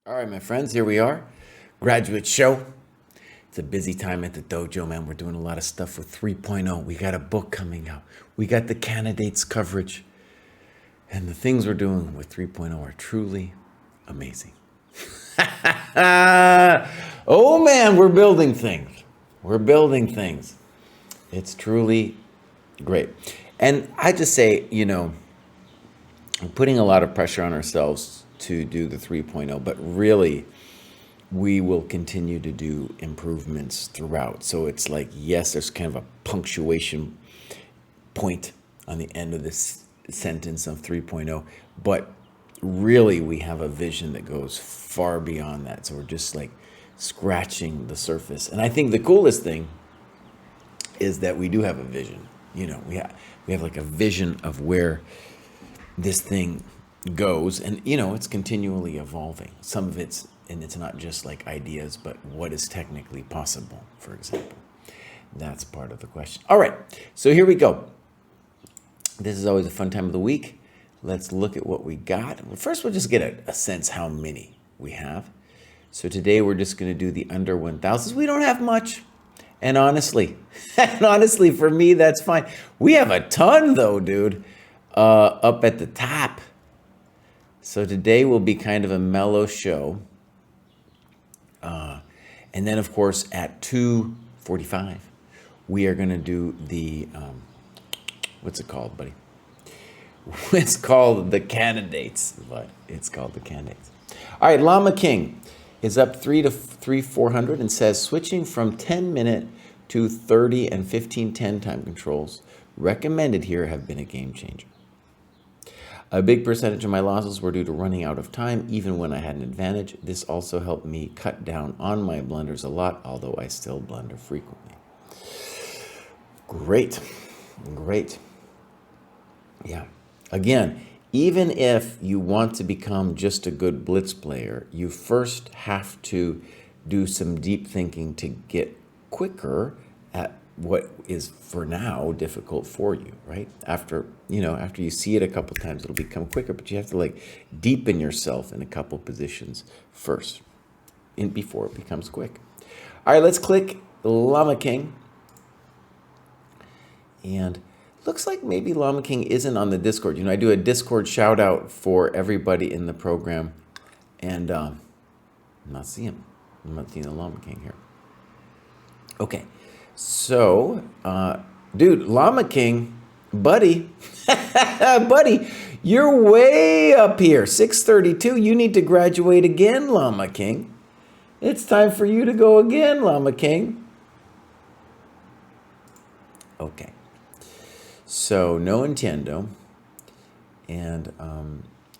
All right, my friends, here we are. Graduate show. It's a busy time at the dojo, man. We're doing a lot of stuff with 3.0. We got a book coming out. We got the candidates coverage. And the things we're doing with 3.0 are truly amazing. Oh, man, we're building things. We're building things. It's truly great. And I just say, we're putting a lot of pressure on ourselves to do the 3.0, but really we will continue to do improvements throughout. So it's like, yes, there's kind of a punctuation point on the end of this sentence of 3.0, but really we have a vision that goes far beyond that. So we're just like scratching the surface. And I think the coolest thing is that we do have a vision. We have like a vision of where this thing goes, and it's continually evolving. Some of it's not just like ideas, but what is technically possible, for example. That's part of the question. All right, so here we go. This is always a fun time of the week. Let's look at what we got. Well, first, we'll just get a sense how many we have. So today we're just going to do the under 1,000s. We don't have much. And honestly, for me, that's fine. We have a ton though, dude, up at the top. So today will be kind of a mellow show. And then, of course, at 2:45, we are going to do the, what's it called, buddy? It's called the candidates. But it's called the candidates. All right, Llama King is up 400 and says, switching from 10-minute to 30 and 15-10 time controls recommended here have been a game changer. A big percentage of my losses were due to running out of time, even when I had an advantage. This also helped me cut down on my blunders a lot, although I still blunder frequently. Great. Yeah. Again, even if you want to become just a good blitz player, you first have to do some deep thinking to get quicker at what is for now difficult for you, right? After you see it a couple times, it'll become quicker, but you have to like deepen yourself in a couple positions first before it becomes quick. All right, let's click Llama King. And looks like maybe Llama King isn't on the Discord. I do a Discord shout out for everybody in the program, and I'm not seeing the Llama King here. Okay. So, dude, Llama King, buddy, you're way up here. 632, you need to graduate again, Llama King. It's time for you to go again, Llama King. Okay. So, no Nintendo. And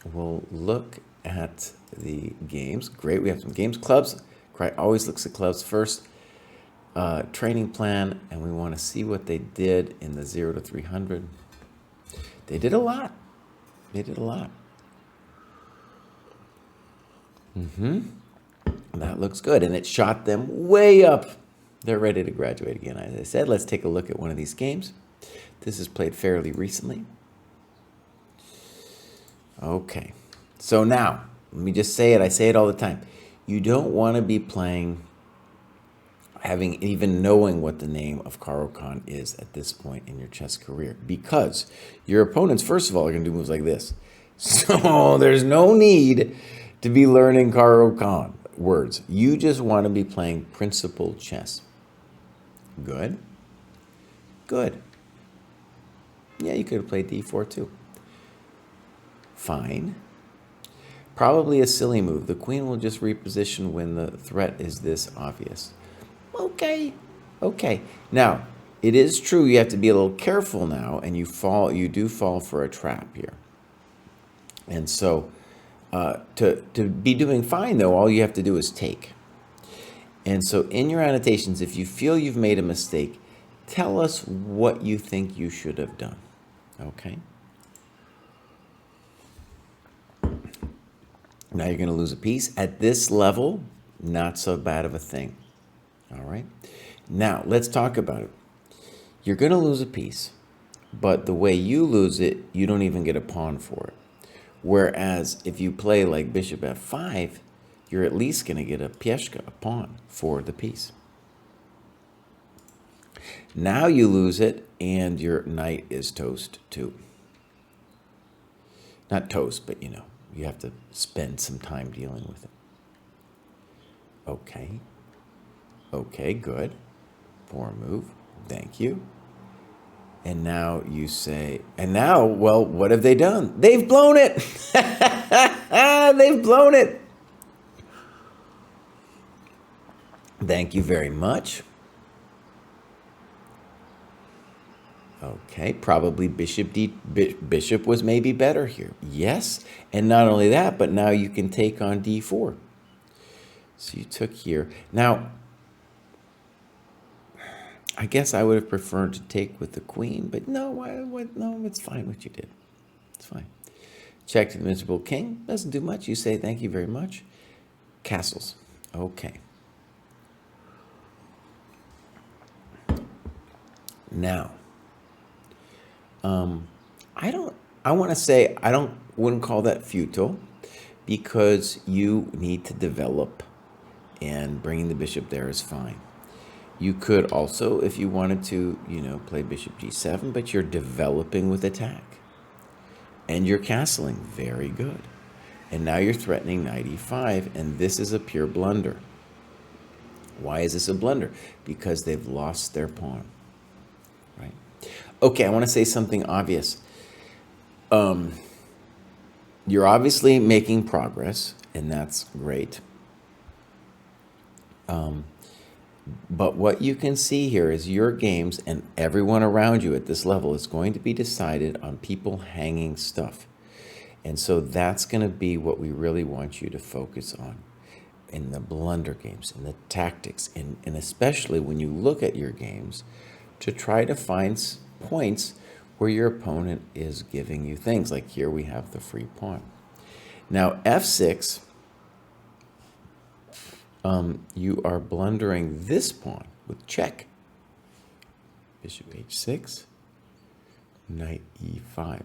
we'll look at the games. Great, we have some games. Clubs. Kraai always looks at clubs first. Training plan, and we want to see what they did in the 0 to 300. They did a lot. That looks good, and it shot them way up. They're ready to graduate again. As I said, let's take a look at one of these games. This is played fairly recently. Okay, so now, let me just say it. I say it all the time. You don't want to be playing even knowing what the name of Caro-Kann is at this point in your chess career, because your opponents, first of all, are going to do moves like this. So there's no need to be learning Caro-Kann words. You just want to be playing principled chess. Good. Yeah, you could have played d4 too. Fine. Probably a silly move. The queen will just reposition when the threat is this obvious. Okay. Now, it is true you have to be a little careful now, and you do fall for a trap here. And so to be doing fine, though, all you have to do is take. And so in your annotations, if you feel you've made a mistake, tell us what you think you should have done. Okay? Now you're going to lose a piece. At this level, not so bad of a thing. All right. Now, let's talk about it. You're going to lose a piece, but the way you lose it, you don't even get a pawn for it. Whereas if you play like bishop f5, you're at least going to get a pieshka, a pawn, for the piece. Now you lose it, and your knight is toast too. Not toast, but you know, you have to spend some time dealing with it. Okay. Okay, good. Poor move. Thank you. And now you say, and now, well, what have they done? They've blown it. They've blown it. Thank you very much. Okay, probably bishop was maybe better here. Yes, and not only that, but now you can take on d4. So you took here. Now, I guess I would have preferred to take with the queen, but no, no, it's fine what you did. It's fine. Check to the miserable king. Doesn't do much. You say thank you very much. Castles. Okay. Now, I want to say wouldn't call that futile, because you need to develop, and bringing the bishop there is fine. You could also, if you wanted to, you know, play bishop g7, but you're developing with attack. And you're castling. Very good. And now you're threatening knight e5, and this is a pure blunder. Why is this a blunder? Because they've lost their pawn. Right? Okay, I want to say something obvious. You're obviously making progress, and that's great. But what you can see here is your games and everyone around you at this level is going to be decided on people hanging stuff. And so that's going to be what we really want you to focus on in the blunder games, in the tactics, and especially when you look at your games, to try to find points where your opponent is giving you things. Like here we have the free pawn. Now f6, you are blundering this pawn with check. Bishop h6, knight e5.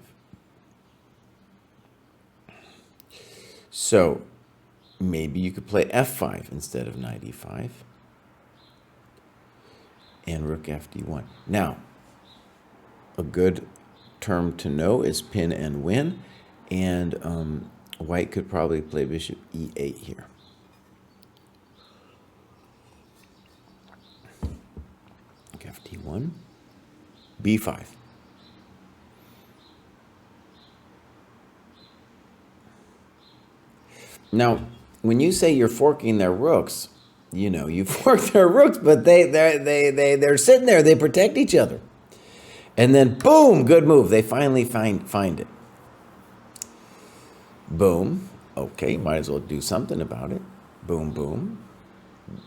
So maybe you could play f5 instead of knight e5 and rook fd1. Now, a good term to know is pin and win, and white could probably play bishop e8 here. fd1, b5. Now, when you say you're forking their rooks, you know, you fork their rooks, but they're sitting there, they protect each other. And then boom, good move. They finally find it. Boom. Okay, might as well do something about it. Boom, boom,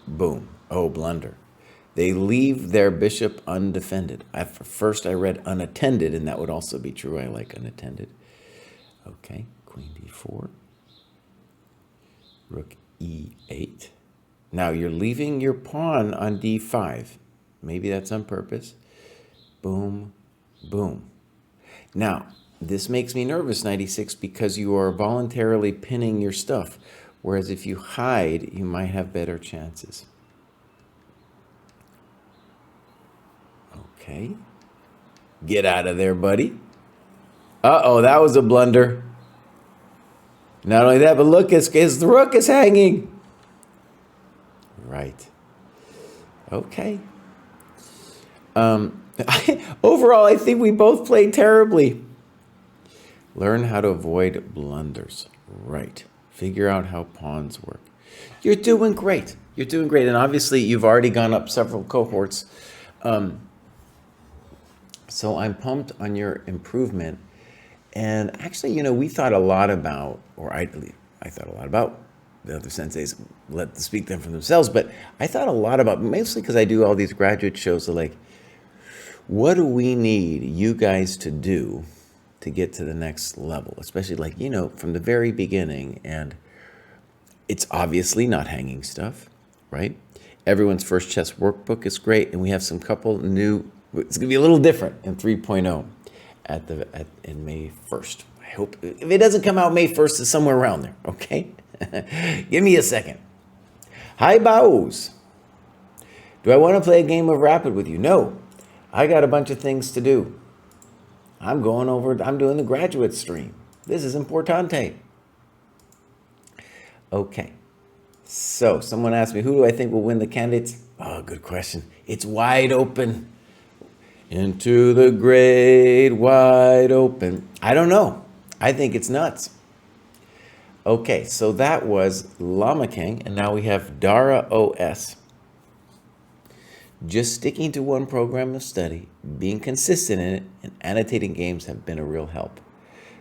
boom. Oh, blunder. They leave their bishop undefended. First I read unattended, and that would also be true. I like unattended. Okay, queen d4. Rook e8. Now you're leaving your pawn on d5. Maybe that's on purpose. Boom, boom. Now, this makes me nervous, knight e6, because you are voluntarily pinning your stuff. Whereas if you hide, you might have better chances. Okay. Get out of there, buddy. Uh-oh, that was a blunder. Not only that, but look, the rook is hanging. Right. Okay. Overall, I think we both played terribly. Learn how to avoid blunders. Right. Figure out how pawns work. You're doing great. You're doing great. And obviously, you've already gone up several cohorts. So I'm pumped on your improvement. And actually, you know, we thought a lot about, or I thought a lot about, the other senseis, let them speak them for themselves, but I thought a lot about, mostly because I do all these graduate shows, like, what do we need you guys to do to get to the next level? Especially, like, you know, from the very beginning. And it's obviously not hanging stuff, right? Everyone's first chess workbook is great, and we have some couple new, it's going to be a little different in 3.0 in May 1st. I hope, if it doesn't come out May 1st, it's somewhere around there, okay? Give me a second. Hi, Baos. Do I want to play a game of Rapid with you? No. I got a bunch of things to do. I'm doing the graduate stream. This is importante. Okay. So, someone asked me, who do I think will win the candidates? Oh, good question. It's wide open. Into the great wide open. I don't know. I think it's nuts. Okay, so that was Llama King, and now we have Dara OS. Just sticking to one program of study, being consistent in it, and annotating games have been a real help.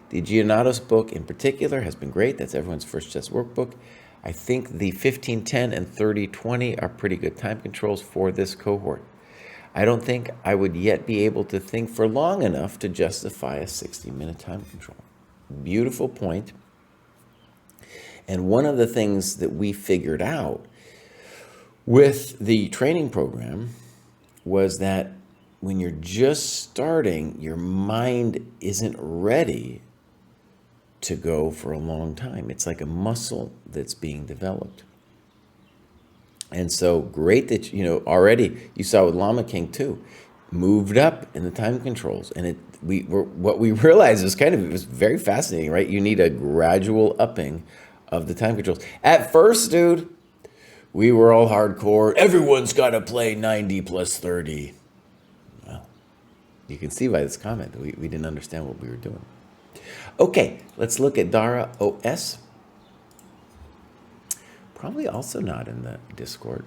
The Giannatos book in particular has been great. That's everyone's first chess workbook. I think the 1510 and 3020 are pretty good time controls for this cohort. I don't think I would yet be able to think for long enough to justify a 60-minute time control. Beautiful point. And one of the things that we figured out with the training program was that when you're just starting, your mind isn't ready to go for a long time. It's like a muscle that's being developed. And so great that, already you saw with Llama King too, moved up in the time controls. And what we realized was it was very fascinating, right? You need a gradual upping of the time controls. At first, dude, we were all hardcore. Everyone's got to play 90 plus 30. Well, you can see by this comment that we didn't understand what we were doing. Okay, let's look at Dara OS. Probably also not in the Discord.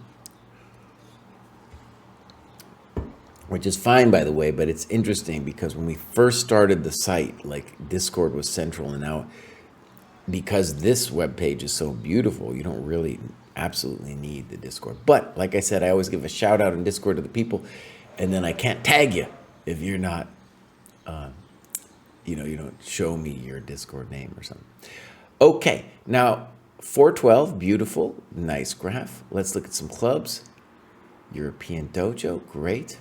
Which is fine, by the way, but it's interesting because when we first started the site, Discord was central, and now because this web page is so beautiful, you don't really absolutely need the Discord. But like I said, I always give a shout out in Discord to the people, and then I can't tag you if you're not, you don't show me your Discord name or something. Okay, now 412, beautiful, nice graph. Let's look at some clubs. European Dojo, great.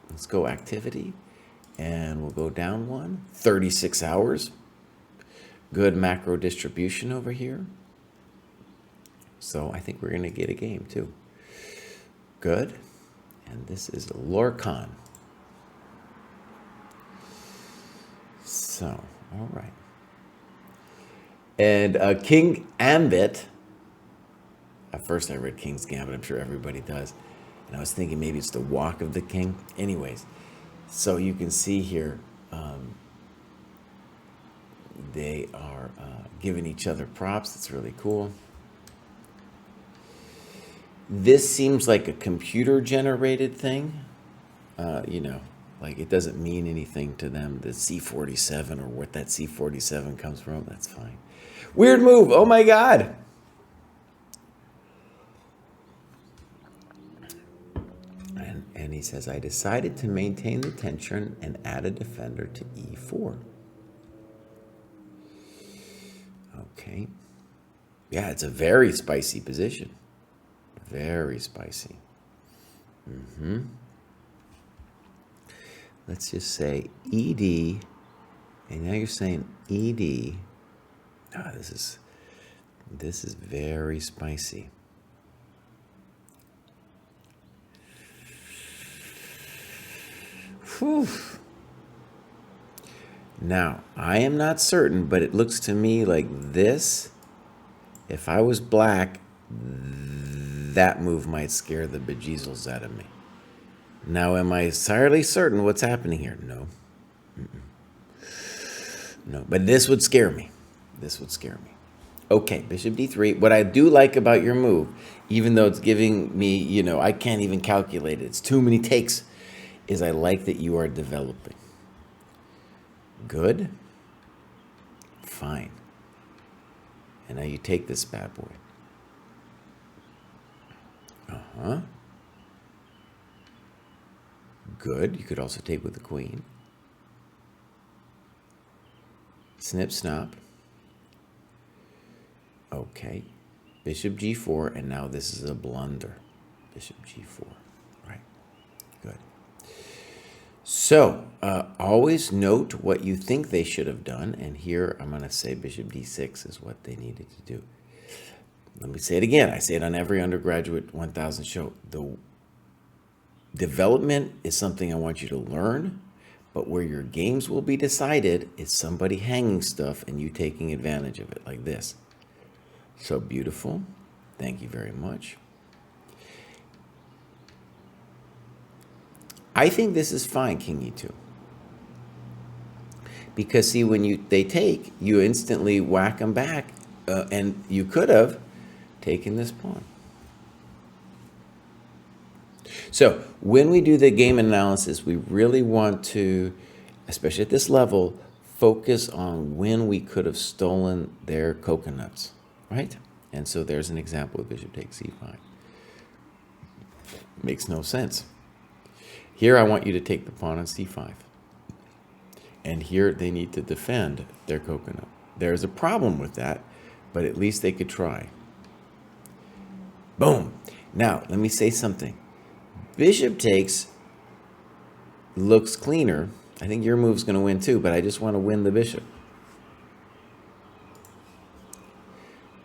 Let's go activity, and we'll go down one. 36 hours. Good macro distribution over here. So I think we're going to get a game too. Good. And this is Lorcan. So, all right. And King Ambit. At first I read King's Gambit. I'm sure everybody does. And I was thinking maybe it's the walk of the king. Anyways, so you can see here, they are giving each other props. That's really cool. This seems like a computer-generated thing. It doesn't mean anything to them, the C47 or what that C47 comes from. That's fine. Weird move. Oh, my God. And he says, I decided to maintain the tension and add a defender to E4. Okay. Yeah, it's a very spicy position. Very spicy. Let's just say ED. And now you're saying ED. Ah, this is very spicy. Whew. Now, I am not certain, but it looks to me like this, if I was black, that move might scare the bejesus out of me. Now, am I entirely certain what's happening here? No. No, but this would scare me. This would scare me. Okay, bishop d3. What I do like about your move, even though it's giving me, I can't even calculate it. It's too many takes. Is I like that you are developing. Good. Fine. And now you take this bad boy. Good. You could also take with the queen. Snip, snap. Okay. Bishop g4, and now this is a blunder. Bishop g4. Right. Good. So, always note what you think they should have done. And here I'm going to say bishop d6 is what they needed to do. Let me say it again. I say it on every undergraduate 1000 show. The development is something I want you to learn, but where your games will be decided is somebody hanging stuff and you taking advantage of it like this. So beautiful. Thank you very much. I think this is fine, King E2. Because see, when they take, you instantly whack them back, and you could have taken this pawn. So when we do the game analysis, we really want to, especially at this level, focus on when we could have stolen their coconuts, right? And so there's an example of bishop takes c5. Makes no sense. Here I want you to take the pawn on c5. And here they need to defend their coconut. There's a problem with that, but at least they could try. Boom. Now, let me say something. Bishop takes looks cleaner. I think your move's going to win too, but I just want to win the bishop.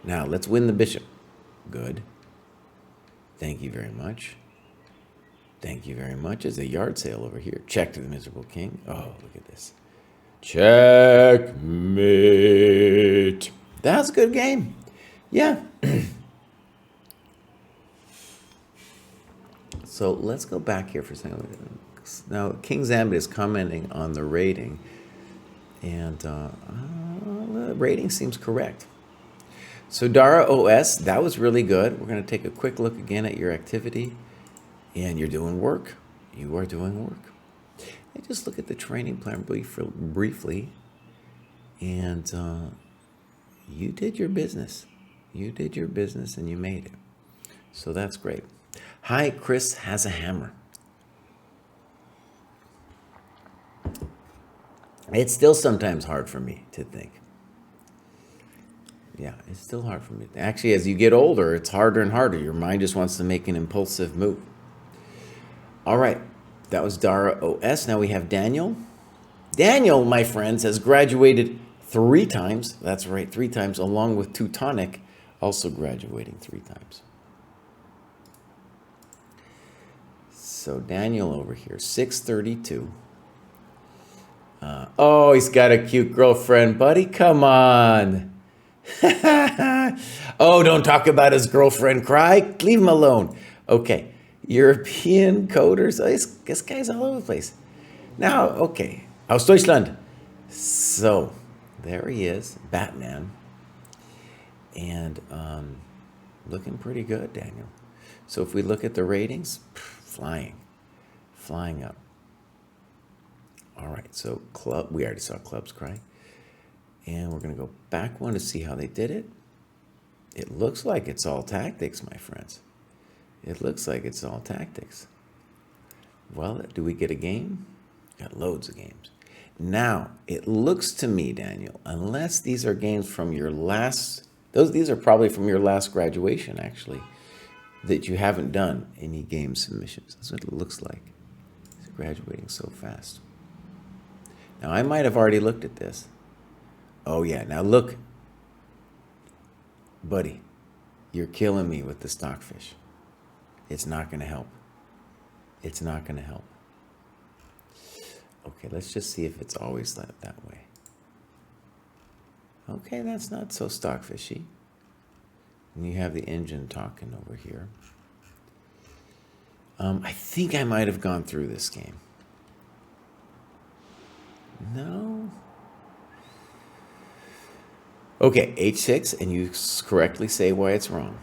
Now, let's win the bishop. Good. Thank you very much. Thank you very much. There's a yard sale over here. Check to the miserable king. Oh, look at this. Checkmate. That's a good game. Yeah. So let's go back here for a second. Now, King Zambit is commenting on the rating, and the rating seems correct. So Dara OS, that was really good. We're going to take a quick look again at your activity, and you're doing work. You are doing work. And just look at the training plan briefly, and you did your business. You did your business, and you made it. So that's great. Hi, Chris has a hammer. It's still sometimes hard for me to think. Yeah, it's still hard for me. Actually, as you get older, it's harder and harder. Your mind just wants to make an impulsive move. All right, that was Dara OS. Now we have Daniel. Daniel, my friends, has graduated 3 times. That's right, 3 times, along with Teutonic, also graduating 3 times. So Daniel over here, 632. Oh, he's got a cute girlfriend, buddy. Come on. Oh, don't talk about his girlfriend, Kraai. Leave him alone. Okay, European coders. Oh, this guy's all over the place. Now, okay, aus Deutschland. So there he is, Batman, and looking pretty good, Daniel. So if we look at the ratings, flying up. All right, so club, we already saw clubs, Kraai. And we're going to go back one to see how they did it. It looks like it's all tactics, my friends. It looks like it's all tactics. Well, do we get a game? Got loads of games. Now, it looks to me, Daniel, unless these are games from your last, these are probably from your last graduation, actually, that you haven't done any game submissions. That's what it looks like. It's graduating so fast. Now, I might have already looked at this. Oh, yeah. Now, look. Buddy, you're killing me with the stockfish. It's not going to help. It's not going to help. Okay, let's just see if it's always that way. Okay, that's not so stockfishy. And you have the engine talking over here. I think I might have gone through this game. No. Okay, h6, and you correctly say why it's wrong.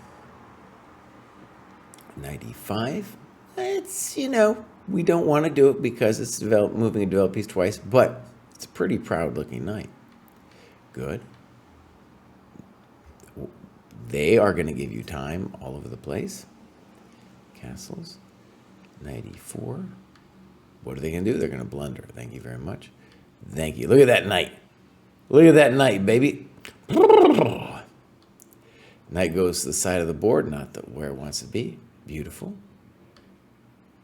Knight e5. It's, we don't want to do it because it's moving a developed piece twice, but it's a pretty proud-looking knight. Good. They are going to give you time all over the place. Castles. Knight e4. What are they going to do? They're going to blunder. Thank you very much. Thank you. Look at that knight. Look at that knight, baby. Knight goes to the side of the board, not where it wants to be. Beautiful.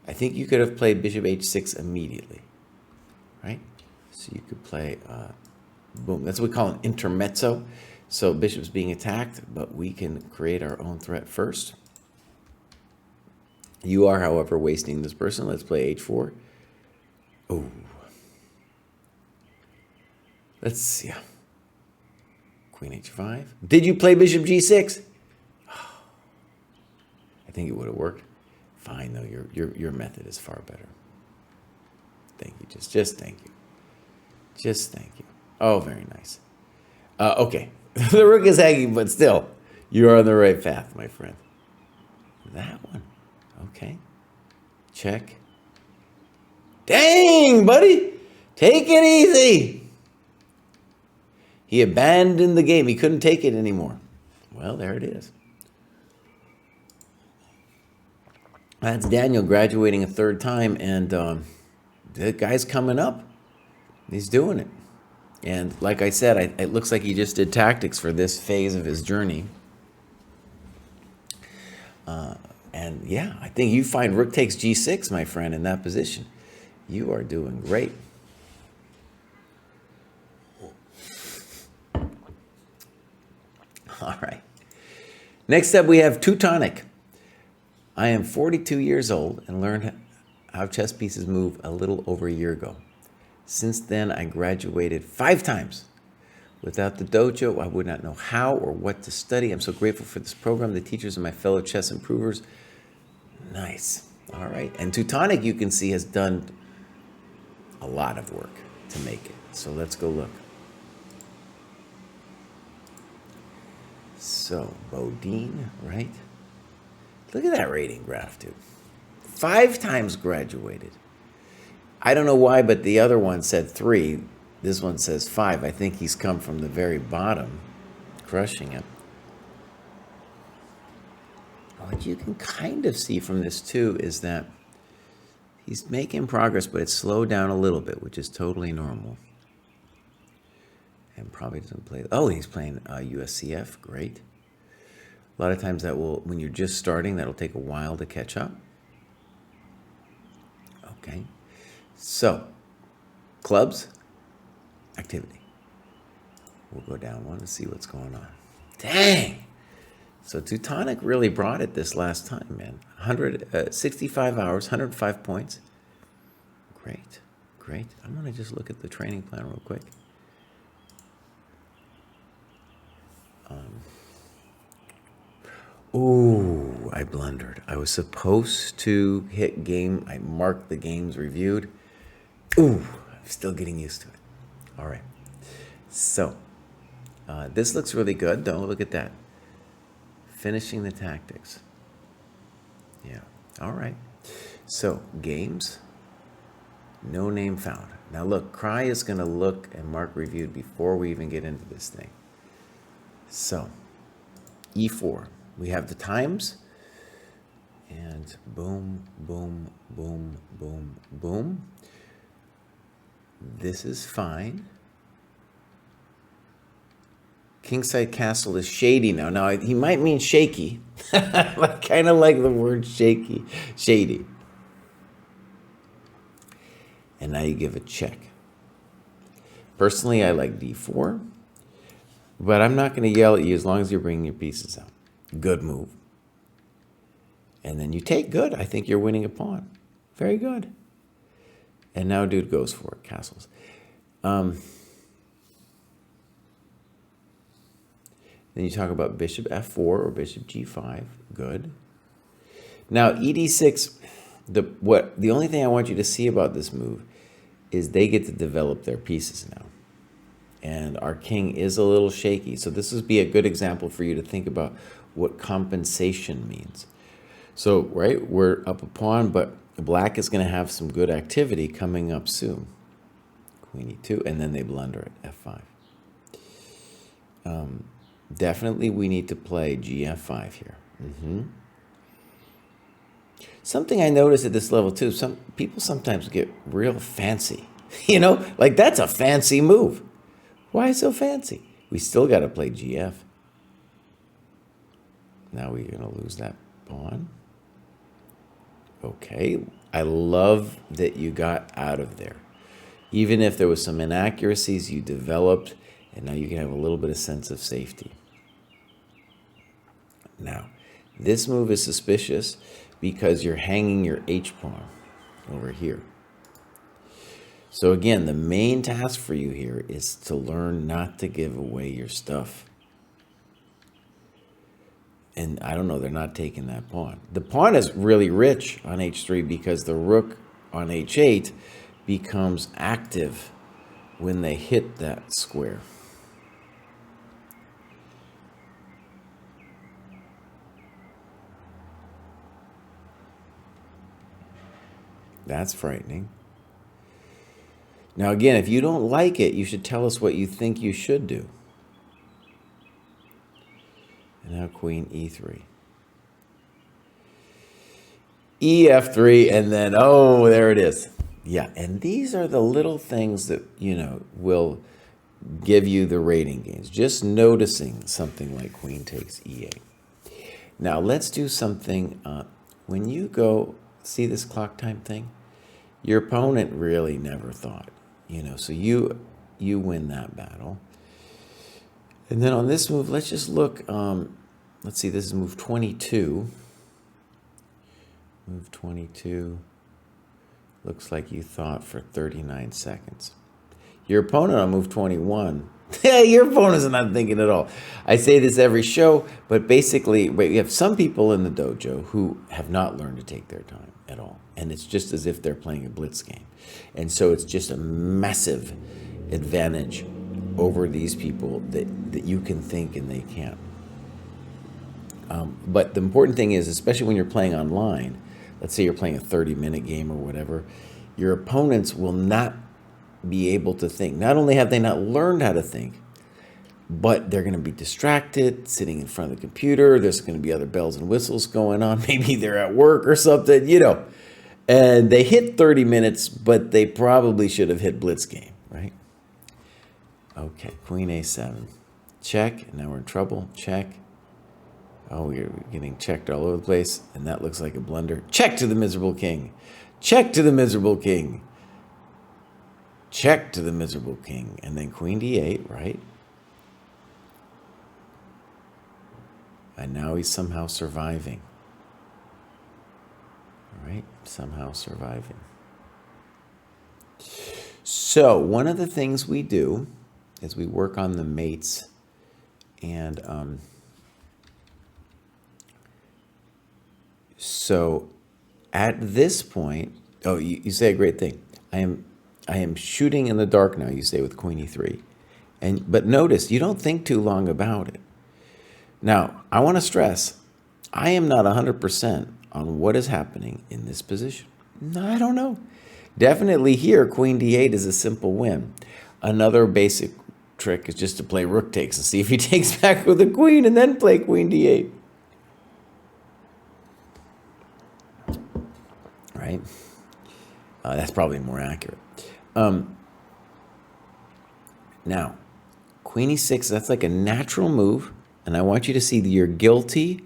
I think you could have played bishop h6 immediately, right? So you could play, boom. That's what we call an intermezzo. So bishop's being attacked, but we can create our own threat first. You are, however, wasting this person. Let's play h4. Oh. Let's see. Queen h5. Did you play bishop g6? Oh, I think it would have worked. Fine, though. Your method is far better. Thank you. Just thank you. Just thank you. Oh, very nice. Okay. The rook is hanging, but still, you're on the right path, my friend. That one. Okay. Check. Dang, buddy. Take it easy. He abandoned the game. He couldn't take it anymore. Well, there it is. That's Daniel graduating a third time, and the guy's coming up. He's doing it. And like I said, it looks like he just did tactics for this phase of his journey. And yeah, I think you find rook takes g6, my friend, in that position. You are doing great. All right. Next up, we have Teutonic. I am 42 years old and learned how chess pieces move a little over a year ago. Since then, I graduated 5 times. Without the dojo, I would not know how or what to study. I'm so grateful for this program, the teachers, and my fellow chess improvers. Nice. All right. And Teutonic, you can see, has done a lot of work to make it. So let's go look. So, Bodine, right? Look at that rating graph, dude. 5 times graduated. I don't know why, but the other one said 3. This one says 5. I think he's come from the very bottom, crushing it. What you can kind of see from this, too, is that he's making progress, but it's slowed down a little bit, which is totally normal. And probably doesn't play... Oh, he's playing USCF. Great. A lot of times that will, when you're just starting, that'll take a while to catch up. Okay. So, clubs, activity. We'll go down one to see what's going on. Dang! So Teutonic really brought it this last time, man. 65 hours, 105 points. Great, great. I'm going to just look at the training plan real quick. Ooh, I blundered. I was supposed to hit game. I marked the games reviewed. Ooh, I'm still getting used to it. All right. So, this looks really good. Don't look at that. Finishing the tactics. Yeah. All right. So, games. No name found. Now, look, Kraai is going to look and mark reviewed before we even get into this thing. So, E4. We have the times. And boom, boom, boom, boom, boom. This is fine. Kingside Castle is shady now. Now, he might mean shaky. I kind of like the word shaky, shady. And now you give a check. Personally, I like D4. But I'm not going to yell at you as long as you're bringing your pieces out. Good move. And then you take. Good. I think you're winning a pawn. Very good. And now dude goes for it, castles. Then you talk about bishop f4 or bishop g5. Good. Now ed6, the only thing I want you to see about this move is they get to develop their pieces now. And our king is a little shaky. So this would be a good example for you to think about what compensation means. So, right, we're up a pawn, but black is going to have some good activity coming up soon. Queen e2, and then they blunder at f5. Definitely we need to play gf5 here. Something I notice at this level too, some people sometimes get real fancy. You know, like that's a fancy move. Why so fancy? We still got to play gf. Now we're going to lose that pawn. Okay, I love that you got out of there. Even if there was some inaccuracies, you developed, And now you can have a little bit of sense of safety. Now, this move is suspicious because you're hanging your H-pawn over here. So again, the main task for you here is to learn not to give away your stuff. And I don't know, they're not taking that pawn. The pawn is really rich on H3 because the rook on H8 becomes active when they hit that square. That's frightening. Now again, if you don't like it, you should tell us what you think you should do. And now queen E3. EF3, and then, oh, there it is. Yeah, and these are the little things that, you know, will give you the rating gains. Just noticing something like queen takes E8. Now, let's do something. When you go, see this clock time thing? Your opponent really never thought, you know, so you win that battle. And then on this move, let's just look. Let's see, this is move 22. Move 22. Looks like you thought for 39 seconds. Your opponent on move 21, your opponent's not thinking at all. I say this every show, but basically, we have some people in the dojo who have not learned to take their time at all. And it's just as if they're playing a blitz game. And so it's just a massive advantage over these people that you can think and they can't. But the important thing is, especially when you're playing online, let's say you're playing a 30-minute game or whatever, your opponents will not be able to think. Not only have they not learned how to think, but they're going to be distracted, sitting in front of the computer. There's going to be other bells and whistles going on. Maybe they're at work or something, you know. And they hit 30 minutes, but they probably should have hit blitz game, right? Okay, queen A7. Check. Now we're in trouble. Check. Oh, we're getting checked all over the place, and that looks like a blunder. Check to the miserable king. Check to the miserable king. Check to the miserable king. And then queen D8, right? And now he's somehow surviving. All right, somehow surviving. So one of the things we do is we work on the mates, and so at this point, oh, you say a great thing. I am shooting in the dark now, you say, with queen E3. But notice, you don't think too long about it. Now, I want to stress, I am not 100% on what is happening in this position. No, I don't know. Definitely here, queen D8 is a simple win. Another basic trick is just to play rook takes and see if he takes back with a queen and then play queen D8. Right? That's probably more accurate. Now, queen E6, that's like a natural move. And I want you to see that you're guilty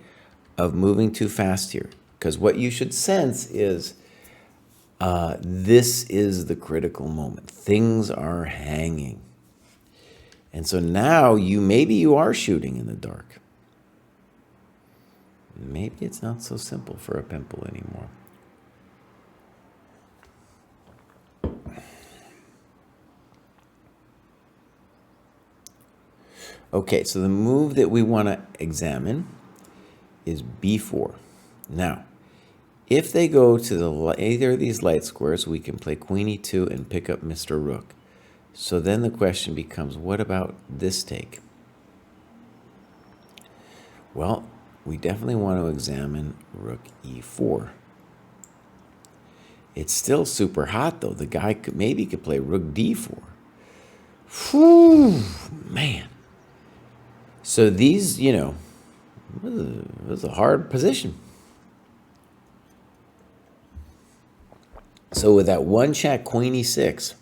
of moving too fast here. Because what you should sense is this is the critical moment. Things are hanging. And so now maybe you are shooting in the dark. Maybe it's not so simple for a pimple anymore. Okay, so the move that we want to examine is B4. Now, if they go to either of these light squares, we can play queen E2 and pick up Mr. Rook. So then the question becomes, what about this take? Well, we definitely want to examine Rook E4. It's still super hot, though. The guy maybe could play Rook D4. Whew, man. So these, you know, it was a hard position. So with that one check, queen E6,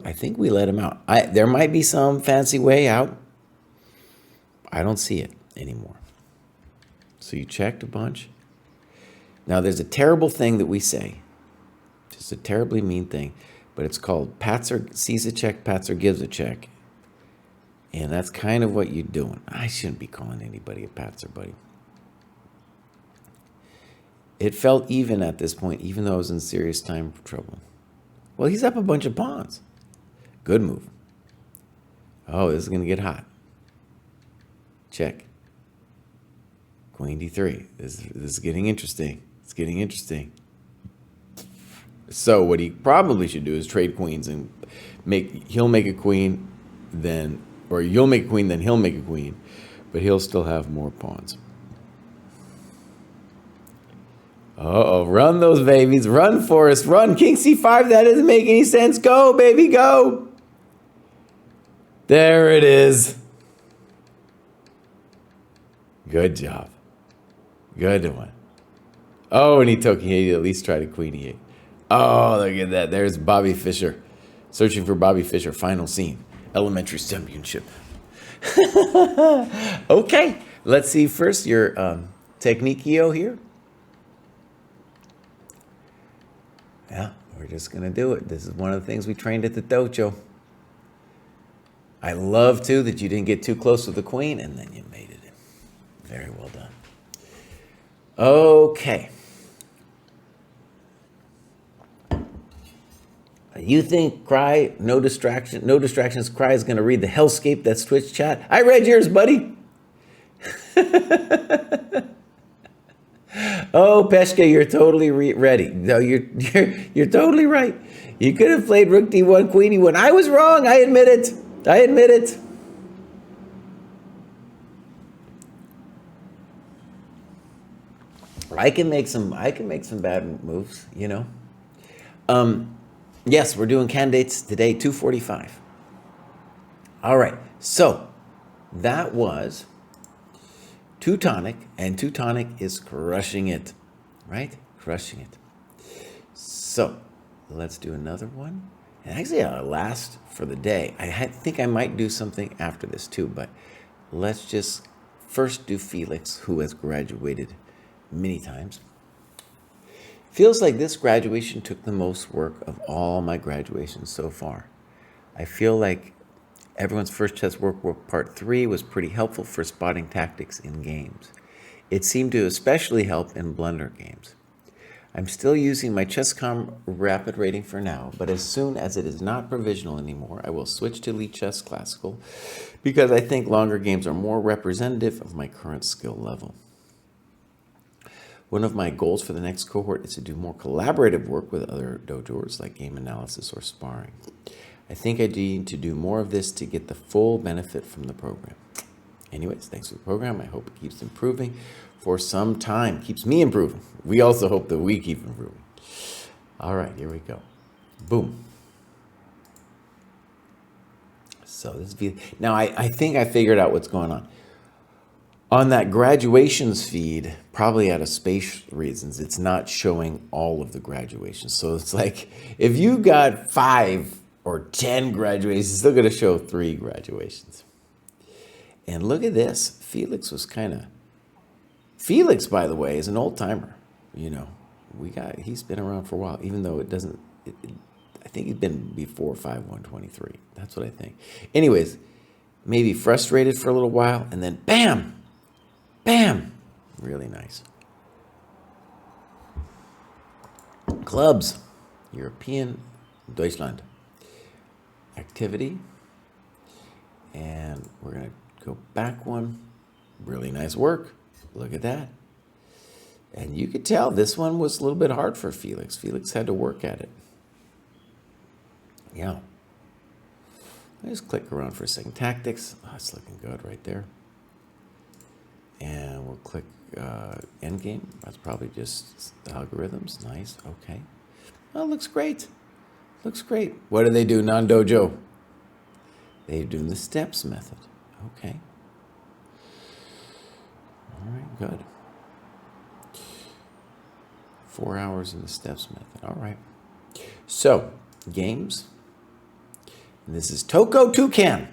I think we let him out. There might be some fancy way out. I don't see it anymore. So you checked a bunch. Now there's a terrible thing that we say. Just a terribly mean thing. But it's called Patzer sees a check, Patzer gives a check. And that's kind of what you're doing. I shouldn't be calling anybody a patzer, buddy. It felt even at this point, even though I was in serious time trouble. Well, he's up a bunch of pawns. Good move. Oh, this is going to get hot. Check. Queen d3. This is getting interesting. It's getting interesting. So what he probably should do is trade queens and he'll make a queen, or you'll make a queen, then he'll make a queen, but he'll still have more pawns. Uh-oh, run those babies. Run, Forrest. Run. King c5. That doesn't make any sense. Go, baby, go. There it is. Good job. Good one. Oh, and he at least tried a queen e8. Oh, look at that. There's Bobby Fischer. Searching for Bobby Fischer. Final scene. Elementary championship. Okay. Let's see first your technique-io here. Yeah, we're just going to do it. This is one of the things we trained at the dojo. I love, too, that you didn't get too close with the queen, and then you made it. Very well done. Okay. You think Kraai, no distractions, Kraai is going to read the hellscape that's Twitch chat? I read yours, buddy. Oh, Peshka, you're totally ready. No, you're totally right. You could have played Rook D1, Queen E1. I was wrong. I admit it. I admit it. I can make some bad moves, you know. Yes, we're doing candidates today, 2:45. All right. So that was Teutonic, and Teutonic is crushing it, right? Crushing it. So let's do another one. And actually, last for the day. I think I might do something after this too, but let's just first do Felix, who has graduated many times. Feels like this graduation took the most work of all my graduations so far. I feel like everyone's first chess workbook part 3 was pretty helpful for spotting tactics in games. It seemed to especially help in blunder games. I'm still using my ChessCom rapid rating for now, but as soon as it is not provisional anymore, I will switch to Elite Chess Classical because I think longer games are more representative of my current skill level. One of my goals for the next cohort is to do more collaborative work with other dojors like game analysis or sparring. I think I need to do more of this to get the full benefit from the program. Anyways, thanks for the program. I hope it keeps improving for some time. Keeps me improving. We also hope that we keep improving. All right, here we go. Boom. So this is now I think I figured out what's going on. On that graduations feed, probably out of space reasons, it's not showing all of the graduations. So it's like if you got 5 or 10 graduations, it's still going to show 3 graduations. And look at this. Felix, by the way, is an old timer. You know, he's been around for a while, even though I think he's been before 5-1-23. That's what I think. Anyways, maybe frustrated for a little while, and then bam, bam. Really nice. Clubs, European, Deutschland. Activity. And we're going to go back one. Really nice work. Look at that. And you could tell this one was a little bit hard for Felix. Felix had to work at it. Yeah. Let's click around for a second. Tactics. Oh, it's looking good right there. And we'll click endgame. That's probably just algorithms. Nice. Okay. Well, looks great. Looks great. What do they do, non-dojo? They're doing the steps method. Okay. All right, good. 4 hours in the steps method. All right. So, games. And this is Toko Toucan.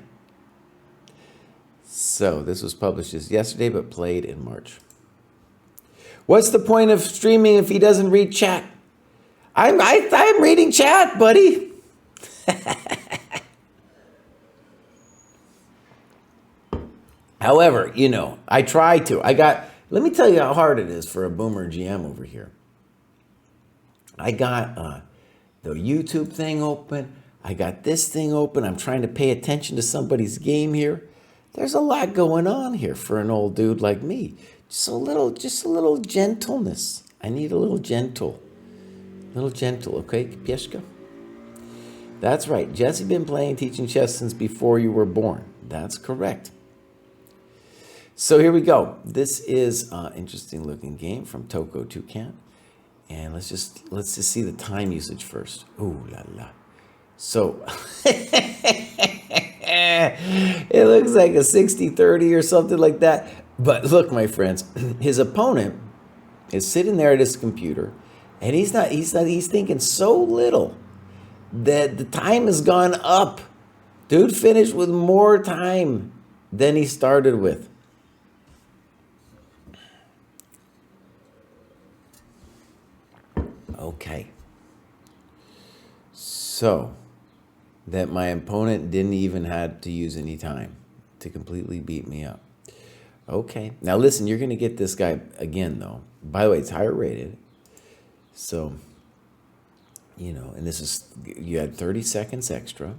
So, this was published just yesterday, but played in March. What's the point of streaming if he doesn't read chat? I'm reading chat, buddy. However, you know, I try to. Let me tell you how hard it is for a boomer GM over here. I got the YouTube thing open. I got this thing open. I'm trying to pay attention to somebody's game here. There's a lot going on here for an old dude like me. Just a little gentleness. I need a little gentle, okay, Pieshka? That's right. Jesse been teaching chess since before you were born. That's correct. So here we go. This is an interesting looking game from Toko Toucan. And let's just see the time usage first. Ooh la la. So it looks like a 60-30 or something like that. But look, my friends, his opponent is sitting there at his computer, and he's thinking so little that the time has gone up. Dude finished with more time than he started with. Okay. So that my opponent didn't even have to use any time to completely beat me up. Okay. Now listen, you're going to get this guy again, though. By the way, it's higher rated. So, you know, and you had 30 seconds extra.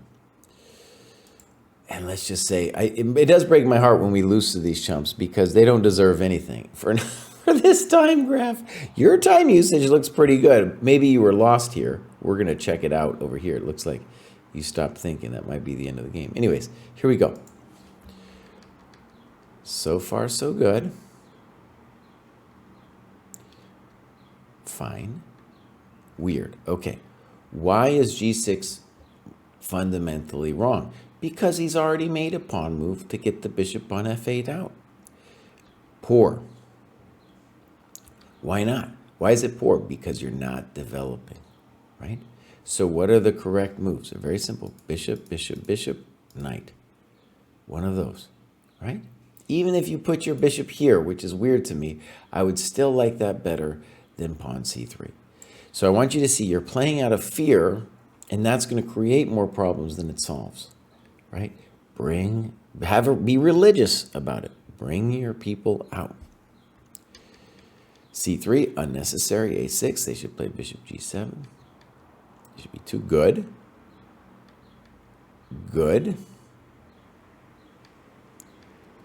And let's just say, it does break my heart when we lose to these chumps because they don't deserve anything for this time graph. Your time usage looks pretty good. Maybe you were lost here. We're going to check it out over here. It looks like you stopped thinking. That might be the end of the game. Anyways, here we go. So far, so good. Fine. Weird. Okay. Why is G6 fundamentally wrong? Because he's already made a pawn move to get the bishop on F8 out. Poor. Why not? Why is it poor? Because you're not developing, right? So what are the correct moves? They're very simple. Bishop, bishop, bishop, knight. One of those, right? Even if you put your bishop here, which is weird to me, I would still like that better than pawn c3. So I want you to see you're playing out of fear, and that's going to create more problems than it solves, right? Be religious about it. Bring your people out. c3, unnecessary. a6, they should play bishop g7. It should be too good. Good.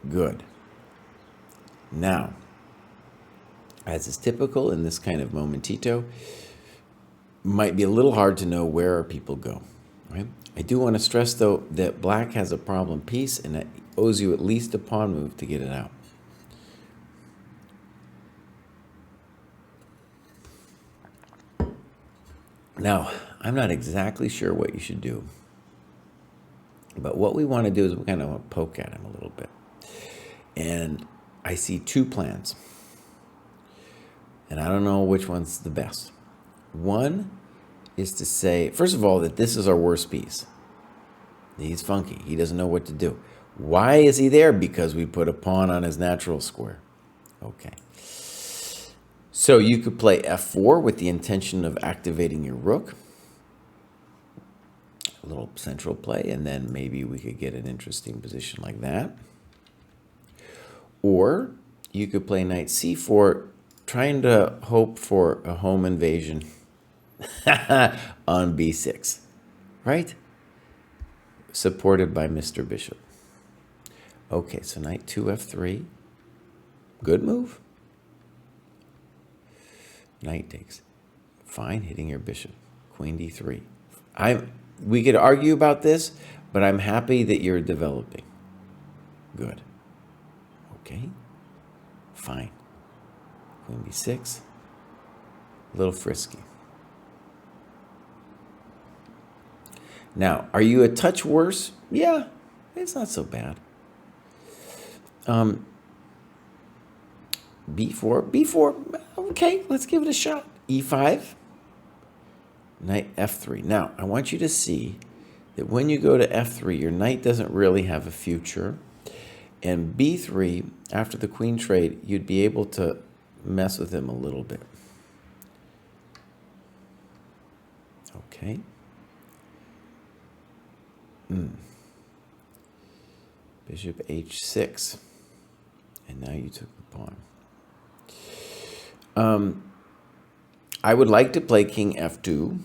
Good. Now, as is typical in this kind of momentito, might be a little hard to know where our people go, right? I do want to stress, though, that black has a problem piece and that owes you at least a pawn move to get it out. Now, I'm not exactly sure what you should do, but what we want to do is we kind of want to poke at him a little bit. And I see two plans, and I don't know which one's the best. One is to say, first of all, that this is our worst piece. He's funky. He doesn't know what to do. Why is he there? Because we put a pawn on his natural square. Okay. So you could play f4 with the intention of activating your rook. A little central play, and then maybe we could get an interesting position like that. Or you could play knight c4, trying to hope for a home invasion on b6, right? Supported by Mr. Bishop. Okay, so knight 2 f3. Good move. Knight takes. Fine, hitting your bishop. Queen d3. We could argue about this, but I'm happy that you're developing. Good. Okay. Fine. Queen b6. A little frisky. Now, are you a touch worse? Yeah, it's not so bad. B4, okay, let's give it a shot. E5, knight f3. Now, I want you to see that when you go to f3, your knight doesn't really have a future. And b3, after the queen trade, you'd be able to mess with him a little bit. Okay. Bishop h6. And now you took the pawn. I would like to play king f2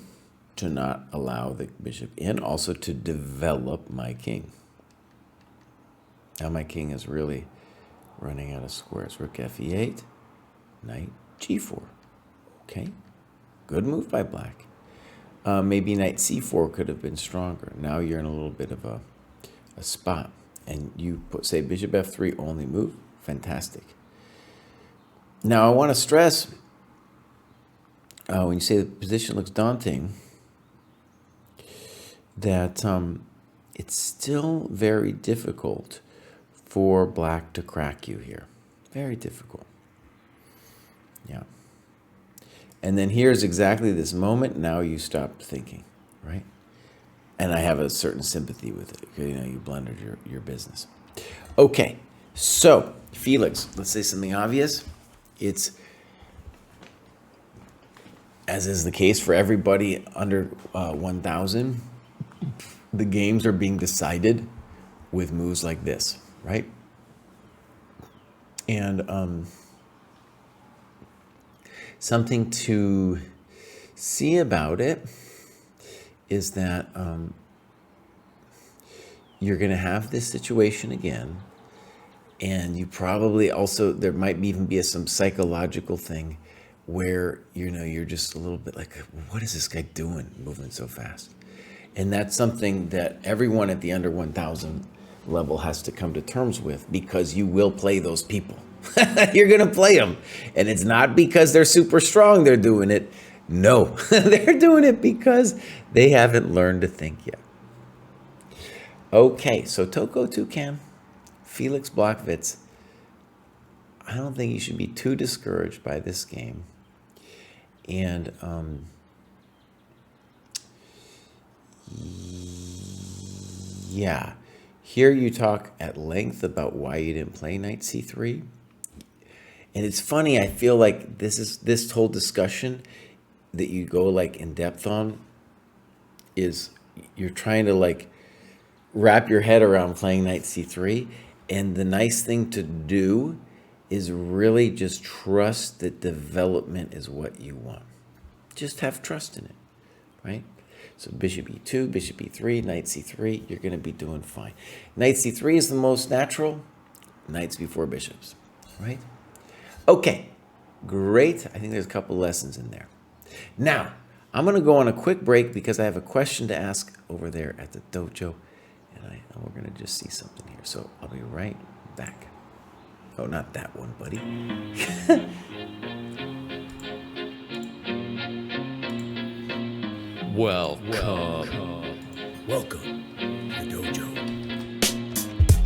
to not allow the bishop in, also to develop my king. Now my king is really running out of squares. Rook f8, knight g4. Okay, good move by black. Maybe knight c4 could have been stronger. Now you're in a little bit of a spot. And you say bishop f3, only move. Fantastic. Now I want to stress, when you say the position looks daunting, that it's still very difficult for black to crack you here. Very difficult. Yeah. And then here's exactly this moment. Now you stop thinking, right? And I have a certain sympathy with it. You know, you blundered your business. Okay, so Felix, let's say something obvious. It's, as is the case for everybody under 1,000, the games are being decided with moves like this, right? And something to see about it is that you're going to have this situation again, and you probably also, there might even be some psychological thing where, you know, you're just a little bit like, what is this guy doing moving so fast? And that's something that everyone at the under 1,000 level has to come to terms with, because you will play those people. You're going to play them. And it's not because they're super strong they're doing it. No, they're doing it because they haven't learned to think yet. Okay, so Toko Toucan, Felix Blachwitz. I don't think you should be too discouraged by this game. And yeah, here you talk at length about why you didn't play knight c3. And it's funny, I feel like this whole discussion that you go like in depth on is you're trying to like wrap your head around playing knight c3. And the nice thing to do is really just trust that development is what you want. Just have trust in it, right? So bishop e2, bishop e3, knight c3, you're going to be doing fine. Knight c3 is the most natural. Knights before bishops, right? Okay, great. I think there's a couple lessons in there. Now, I'm going to go on a quick break because I have a question to ask over there at the dojo. And we're going to just see something here. So I'll be right back. Oh, not that one, buddy. Welcome to the dojo.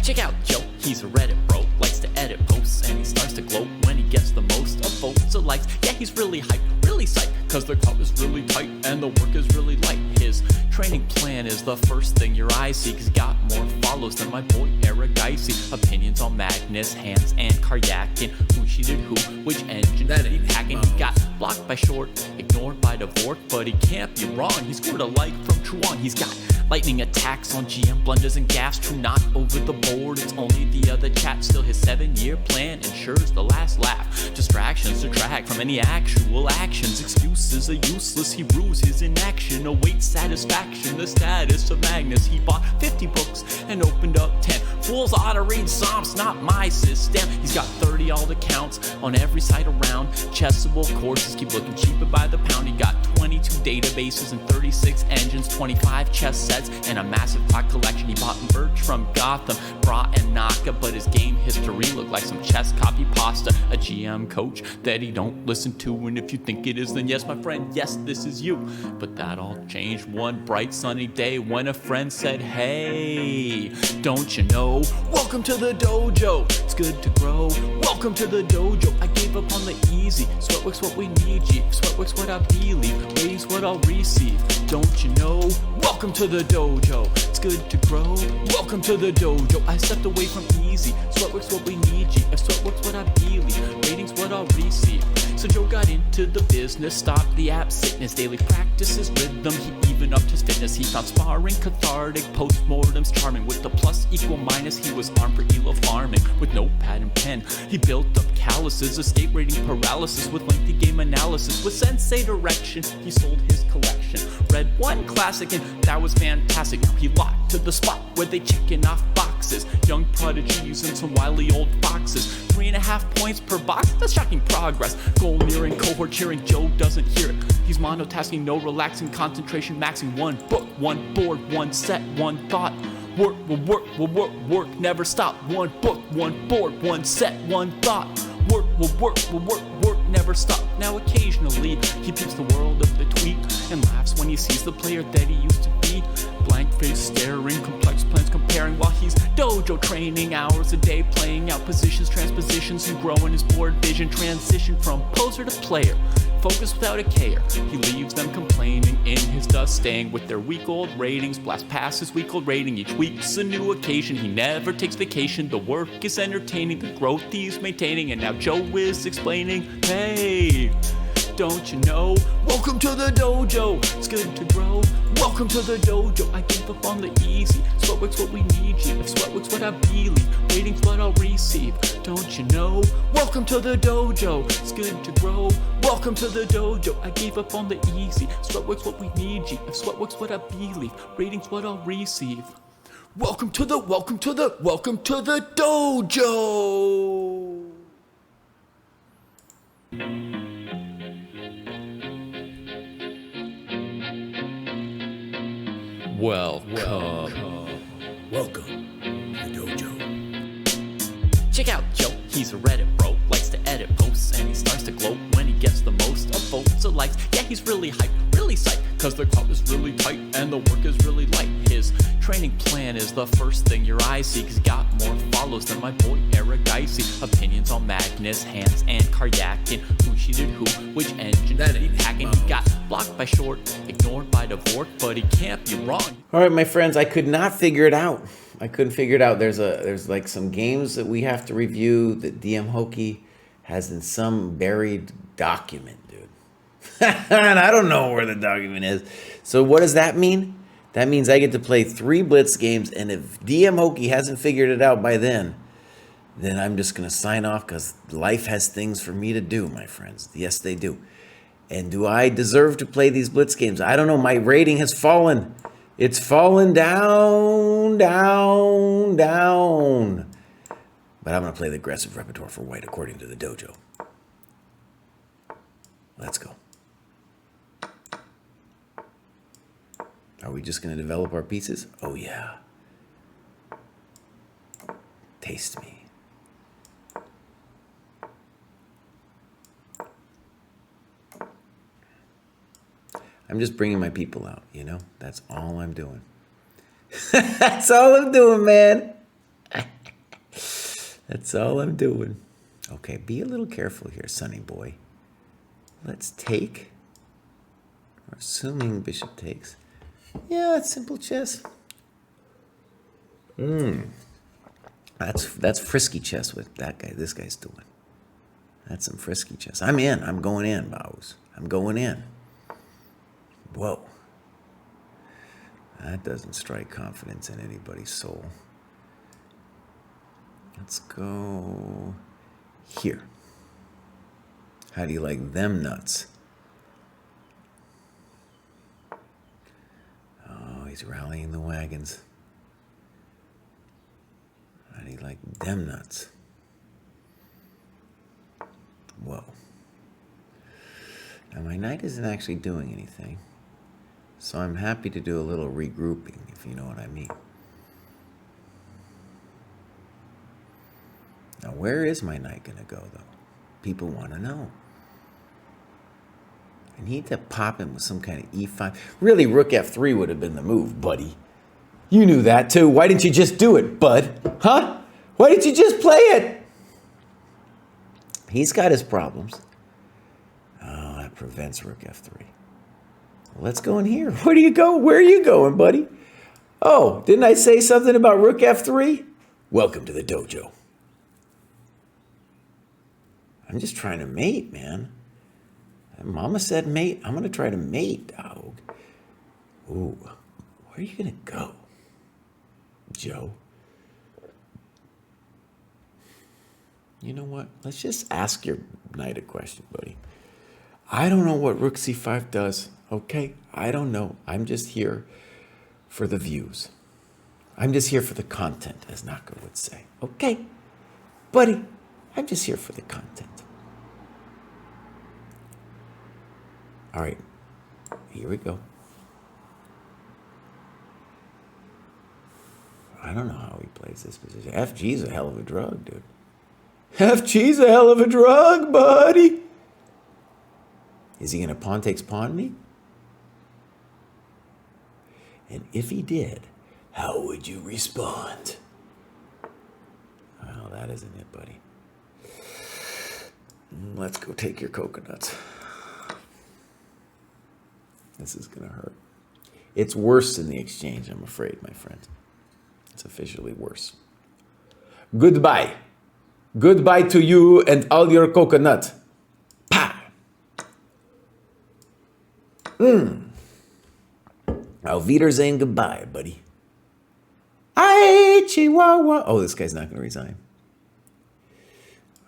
Check out Joe, he's a Reddit bro, likes to edit posts, and he starts to gloat when he gets the most of votes or likes. Yeah, he's really hyped, really psyched, cause the crowd is really tight and the work is really light. His training plan is the first thing your eyes see, cause he got more follows than my boy Eric Dicey. Opinions on Magnus, Hans, and Karyakin, who cheated who, which engine that he hacking. He got blocked by Short, ignored by Dvorak, but he can't be wrong, he scored a like from Truong. He's got lightning attacks on GM blunders and gaffes, true not over the board, it's only the other chat. Still his 7-year plan ensures the last laugh. Distractions detract from any actual actions. Excuses are useless, he rues his inaction, awaits satisfaction. The status of Magnus, he bought 50 books and opened up 10. Fools ought to read Psalms, not my system. He's got 30 alt accounts on every site around. Chessable courses keep looking cheaper by the pound. He got 22 databases and 36 engines, 25 chess sets, and a massive clock collection. He bought merch from Gotham, Bra and Naka, but his game history looked like some chess copy pasta. A GM coach that he don't listen to, and if you think it is, then yes, my friend, yes, this is you. But that all changed one bright sunny day when a friend said, hey, don't you know? Welcome to the dojo, it's good to grow. Welcome to the dojo, I gave up on the easy. Sweatwork's what we need, G. Sweatwork's what I believe, ratings what I'll receive. Don't you know? Welcome to the dojo, it's good to grow. Welcome to the dojo, I stepped away from easy. Sweatwork's what we need, G. If Sweatwork's what I believe, ratings what I'll receive. So Joe got into the business, stopped the abstinence, daily practices rhythm, he even upped his fitness. He found sparring cathartic, postmortems charming. With the plus equal minus, he was armed for ELO farming. With notepad and pen, he built up calluses, escape rating paralysis. With lengthy game analysis, with sensei direction, he sold his collection. Read one classic and that was fantastic. Now he locked to the spot where they checking off boxes. Young prodigies and some wily old foxes. 3.5 points per box, that's shocking progress. Goal nearing, cohort cheering, Joe doesn't hear it. He's monotasking, no relaxing, concentration maxing. One book, one board, one set, one thought. Work will work, will work, work, never stop. One book, one board, one set, one thought. Work will work, will work, work, never stop. Now occasionally, he peeps the world of the tweet and laughs when he sees the player that he used to be. Blank face staring, complex plans comparing while he's dojo training. Hours a day playing out positions, transpositions, and growing his board vision. Transition from poser to player, focus without a care. He leaves them complaining in his dust, staying with their week-old ratings. Blast past his week-old rating, each week's a new occasion. He never takes vacation, the work is entertaining, the growth he's maintaining. And now Joe is explaining, hey, don't you know? Welcome to the dojo, it's good to grow. Welcome to the dojo, I give up on the easy. Sweatwork's what we need you, if sweatwork's what I believe, ratings what I'll receive. Don't you know? Welcome to the dojo, it's good to grow. Welcome to the dojo, I gave up on the easy. Sweatwork's what we need you, if sweatwork's what I believe, ratings what I'll receive. Welcome to the dojo. Welcome to the dojo. Check out Joe, he's a Reddit bro, likes to edit posts, and he starts to gloat when he gets the most of votes or likes. Yeah, he's really hyped, really psyched, cause the crowd is really tight and the work is really light. His training plan is the first thing your eyes see, cause he got more follows than my boy Eric Dicey. Opinions on Magnus, Hans, and Karyakin, who cheated who, which engine that he packing. He got blocked by Short, ignored by Dvorak, but he can't be wrong. All right, my friends, I could not figure it out. I couldn't figure it out. There's like some games that we have to review that DM Hokie has in some buried document, dude. And I don't know where the document is. So what does that mean? That means I get to play 3 Blitz games, and if DM Hokie hasn't figured it out by then I'm just going to sign off, because life has things for me to do, my friends. Yes, they do. And do I deserve to play these Blitz games? I don't know. My rating has fallen. It's fallen down, down, down. But I'm going to play the aggressive repertoire for white according to the dojo. Let's go. Are we just going to develop our pieces? Oh, yeah. Taste me. I'm just bringing my people out, you know? That's all I'm doing. That's all I'm doing, man. That's all I'm doing. Okay, be a little careful here, sonny boy. Let's take. We're assuming bishop takes. Yeah, it's simple chess. That's frisky chess with that guy. This guy's doing. That's some frisky chess. I'm in. I'm going in, Bows. I'm going in. Whoa. That doesn't strike confidence in anybody's soul. Let's go here. How do you like them nuts? Oh, he's rallying the wagons. How do you like them nuts? Whoa. Now my knight isn't actually doing anything. So I'm happy to do a little regrouping, if you know what I mean. Now, where is my knight going to go, though? People want to know. I need to pop him with some kind of e5. Really, rook f3 would have been the move, buddy. You knew that, too. Why didn't you just do it, bud? Huh? Why didn't you just play it? He's got his problems. Oh, that prevents rook f3. Let's go in here. Where do you go? Where are you going, buddy? Oh, didn't I say something about rook f3? Welcome to the dojo. I'm just trying to mate, man. Mama said mate. I'm going to try to mate, dog. Ooh, where are you going to go, Joe? You know what? Let's just ask your knight a question, buddy. I don't know what rook c5 does, okay? I don't know. I'm just here for the views. I'm just here for the content, as Naka would say. Okay, buddy, I'm just here for the content. All right, here we go. I don't know how he plays this position. FG's a hell of a drug, dude. FG's a hell of a drug, buddy. Is he going to pawn takes pawn me? And if he did, how would you respond? Well, that isn't it, buddy. Let's go take your coconuts. This is going to hurt. It's worse than the exchange, I'm afraid, my friend. It's officially worse. Goodbye. Goodbye to you and all your coconut. Pa! Auf Wiedersehen, goodbye, buddy. Ay, Chihuahua. Oh, this guy's not going to resign.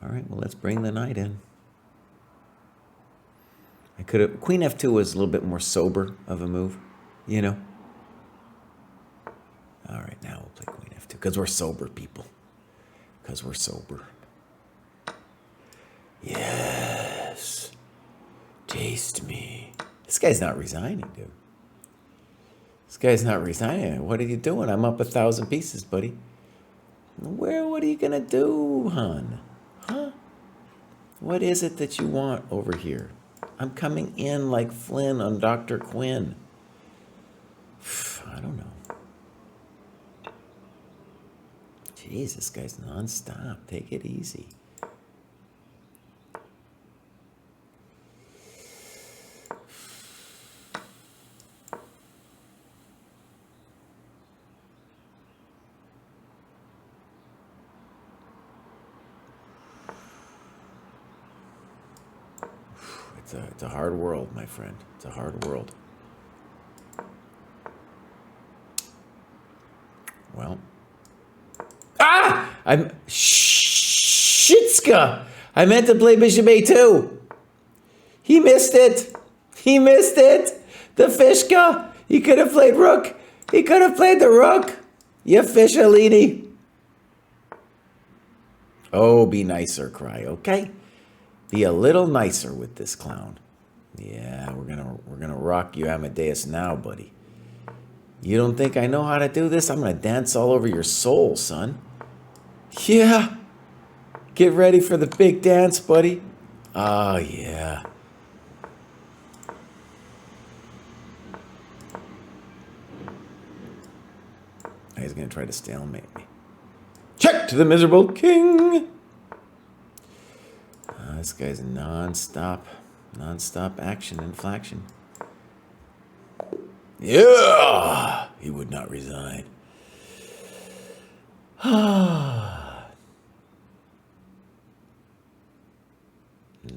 All right, well, let's bring the knight in. I could have... Queen f2 was a little bit more sober of a move, you know? All right, now we'll play Queen f2 because we're sober, people. Because we're sober. Yes. Taste me. This guy's not resigning, dude. This guy's not resigning. What are you doing? I'm up 1,000 pieces, buddy. What are you going to do, hon? Huh? What is it that you want over here? I'm coming in like Flynn on Dr. Quinn. I don't know. Jeez, this guy's nonstop. Take it easy. It's a hard world, my friend. It's a hard world. Well. Ah! I'm... Shitska! I meant to play Bishop A2. He missed it. He missed it. The Fishka. He could have played Rook. He could have played the Rook. You Fishalini. Oh, be nicer, Kraai, okay? Be a little nicer with this clown. Yeah, we're gonna rock you Amadeus now, buddy. You don't think I know how to do this? I'm gonna dance all over your soul, son. Yeah. Get ready for the big dance, buddy. Oh, yeah. He's gonna try to stalemate me. Check to the miserable king. This guy's non-stop action and flaction. Yeah! He would not resign.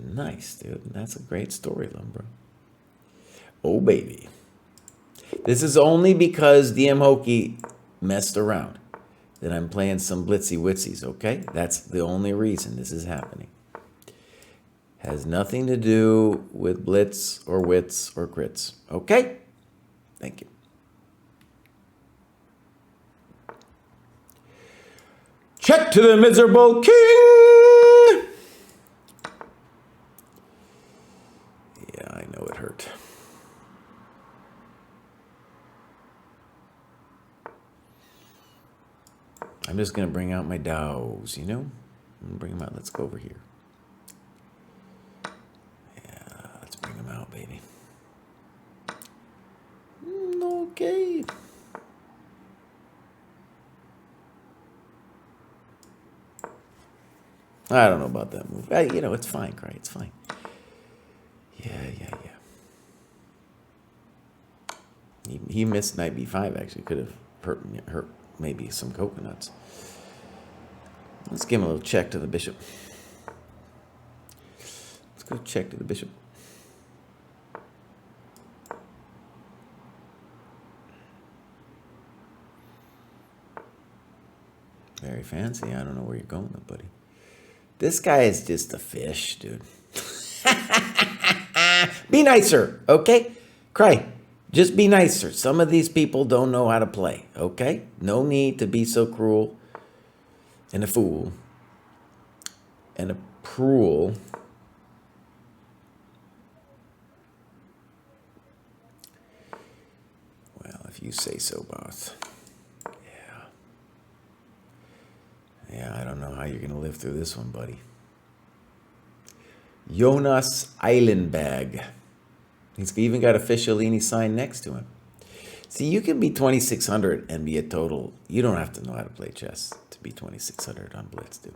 Nice, dude. That's a great storyline, bro. Oh, baby. This is only because DM Hokie messed around that I'm playing some blitzy witsies, okay? That's the only reason this is happening. Has nothing to do with blitz or wits or crits. Okay? Thank you. Check to the miserable king! Yeah, I know it hurt. I'm just going to bring out my dows, you know? I'm going to bring them out. Let's go over here. Bring them out, baby. Okay. I don't know about that move. You know, it's fine, Kraai. It's fine. Yeah. He missed knight b5, actually. Could have hurt maybe some coconuts. Let's give him a little check to the bishop. Go check to the bishop. Very fancy. I don't know where you're going with, buddy. This guy is just a fish, dude. Be nicer, okay? Kraai, just be nicer. Some of these people don't know how to play, okay? No need to be so cruel and a fool and a pruel. Well, if you say so, boss. Yeah, I don't know how you're going to live through this one, buddy. Jonas Eilenberg. He's even got a Fishellini sign next to him. See, you can be 2,600 and be a total. You don't have to know how to play chess to be 2,600 on Blitz, dude.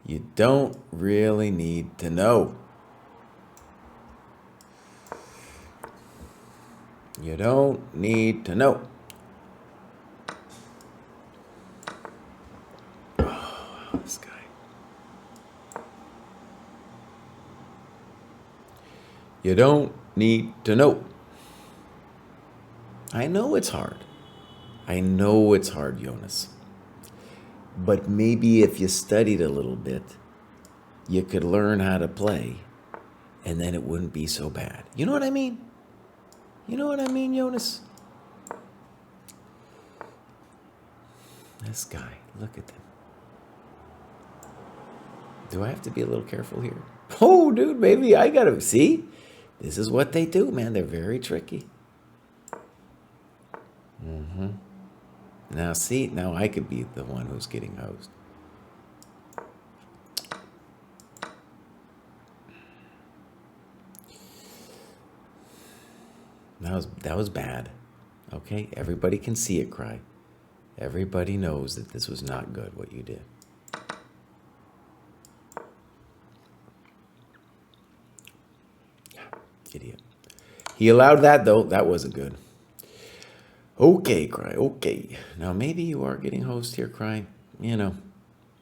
You don't really need to know. You don't need to know. This guy. You don't need to know. I know it's hard. I know it's hard, Jonas. But maybe if you studied a little bit, you could learn how to play, and then it wouldn't be so bad. You know what I mean? You know what I mean, Jonas? This guy, look at him. Do I have to be a little careful here? Oh, dude, maybe I gotta see. This is what they do, man. They're very tricky. Now, see, now I could be the one who's getting hosed. That was bad. Okay, everybody can see it, Kraai. Everybody knows that this was not good, what you did. Idiot. He allowed that, though. That wasn't good. Okay, Kraai, okay. Now, maybe you are getting host here, Kraai. You know,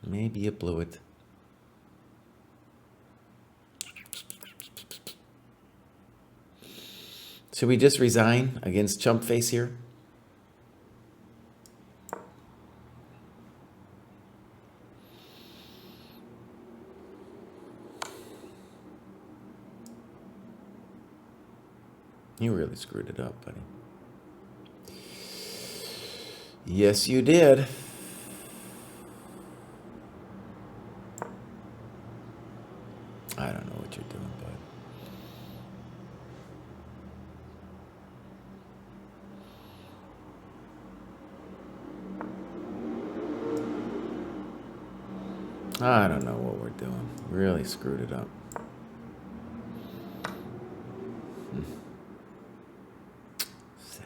maybe you blew it. Should we just resign against Chump Face here? You really screwed it up, buddy. Yes, you did. I don't know what you're doing, bud. I don't know what we're doing. Really screwed it up. Sad.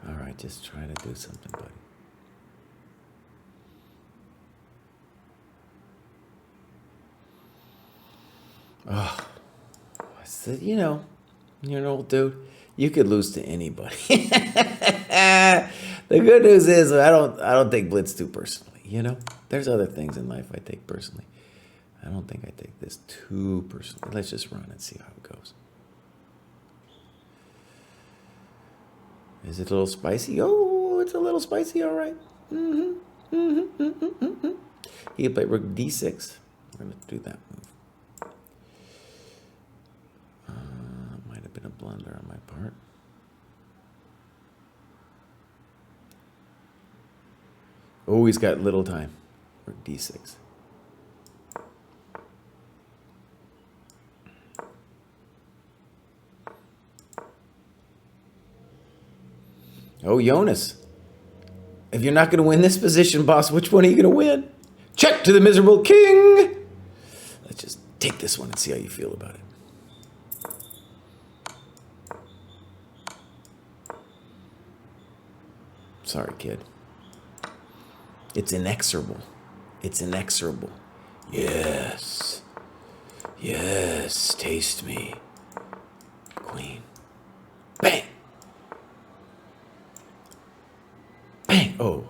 All right, just try to do something, buddy. Oh, I said, you know, you're an old dude. You could lose to anybody. The good news is I don't take Blitz too personally. You know, there's other things in life I take personally. I don't think I take this too personally. Let's just run and see how it goes. Is it a little spicy? Oh, it's a little spicy. All right. He played rook d6. We're going to do that move. Might have been a blunder on my part. Oh, he's got little time. Rook d6. Oh, Jonas. If you're not going to win this position, boss, which one are you going to win? Check to the miserable king. Let's just take this one and see how you feel about it. Sorry, kid. It's inexorable. It's inexorable. Yes. Yes, taste me. Queen. Bang. Bang. Oh.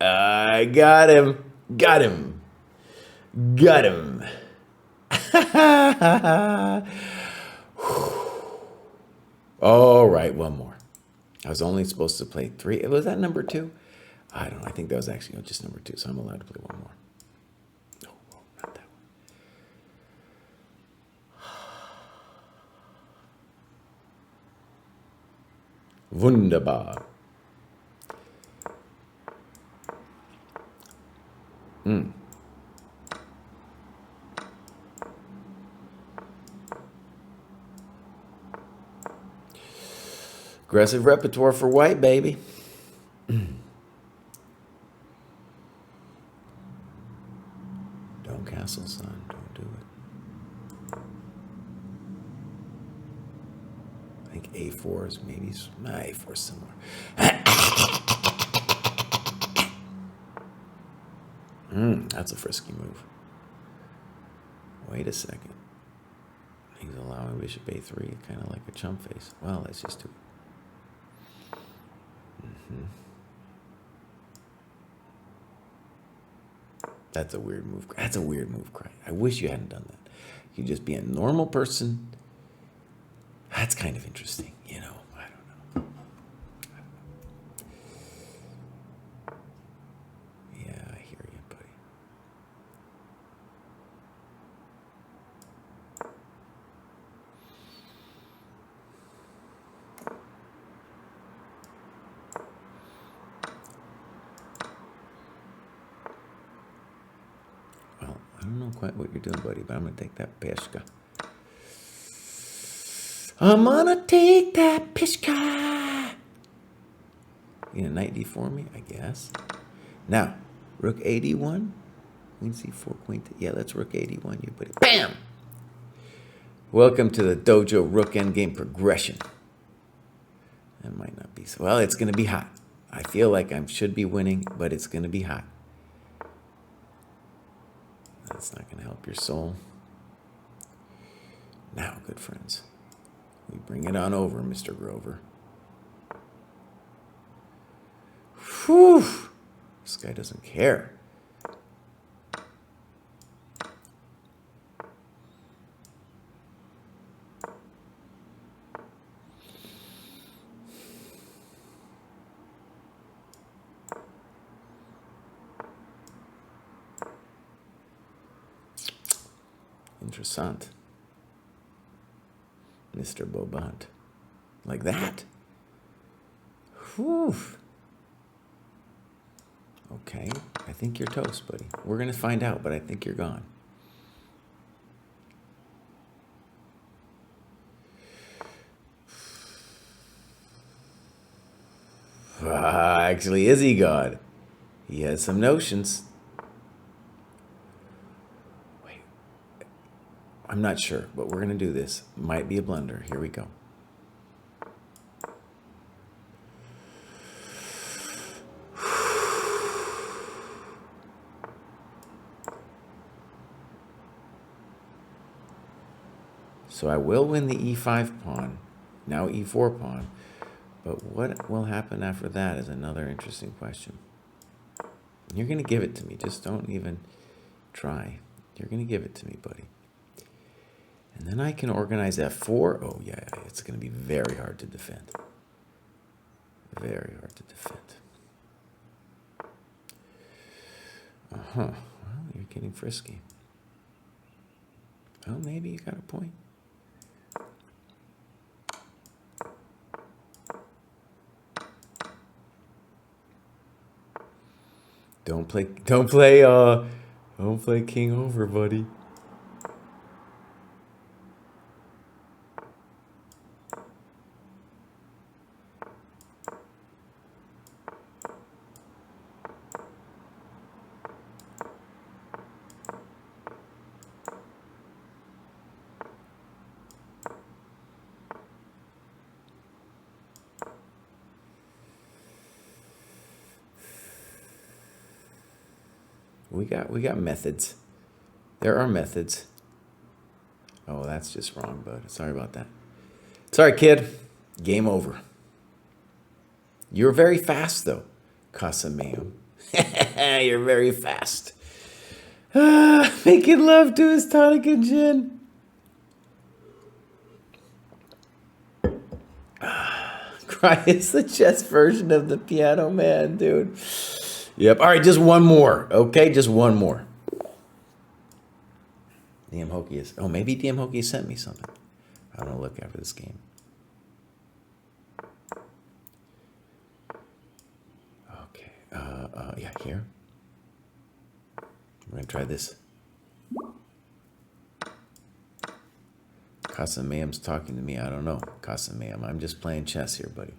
I got him. Got him. Got him. All right, one more. I was only supposed to play 3. Was that number 2? I don't know. I think that was actually just number 2, so I'm allowed to play one more. No, not that one. Wunderbar. Aggressive repertoire for white, baby. Don't castle, son. Don't do it. I think A4 is maybe... A4 is similar. That's a frisky move. Wait a second. He's allowing bishop A3, kind of like a chump face. Well, let's just do it. That's a weird move. That's a weird move, Kraai. I wish you hadn't done that. You just be a normal person. That's kind of interesting, you know. I don't know. Yeah, I hear you, buddy. Well, I don't know quite what you're doing, buddy, but I'm going to take that peshka. I'm going to take that peshka. You gonna knight d4 me? I guess. Now, rook a1. Queen c4, queen yeah, let's rook a1 you, buddy. Bam! Welcome to the dojo rook endgame progression. That might not be so. Well, it's going to be hot. I feel like I should be winning, but it's going to be hot. That's not going to help your soul. Now, good friends, we bring it on over, Mr. Grover. Whew! This guy doesn't care. Interessant. Mr. Bobant. Like that? Whew. Okay, I think you're toast, buddy. We're going to find out, but I think you're gone. Actually, is he God? He has some notions. Wait. I'm not sure, but we're going to do this. Might be a blunder. Here we go. So I will win the e5 pawn, now e4 pawn, but what will happen after that is another interesting question. You're going to give it to me, just don't even try. You're going to give it to me, buddy. And then I can organize f4. Oh yeah, it's going to be very hard to defend. Very hard to defend. Well, you're getting frisky. Well, maybe you got a point. Don't play king over, buddy. We got methods. There are methods. Oh, that's just wrong, bud. Sorry about that. Sorry, kid. Game over. You're very fast, though, Casameo. You're very fast. Making love to his tonic and gin. Kraai is the chess version of the Piano Man, dude. Yep. All right, just one more. Okay, just one more. DM Hokey is... Oh, maybe DM Hokey sent me something. I'm going to look after this game. Okay. Yeah, here. We're going to try this. Kasamayam's talking to me. I don't know. Kasamayam, I'm just playing chess here, buddy.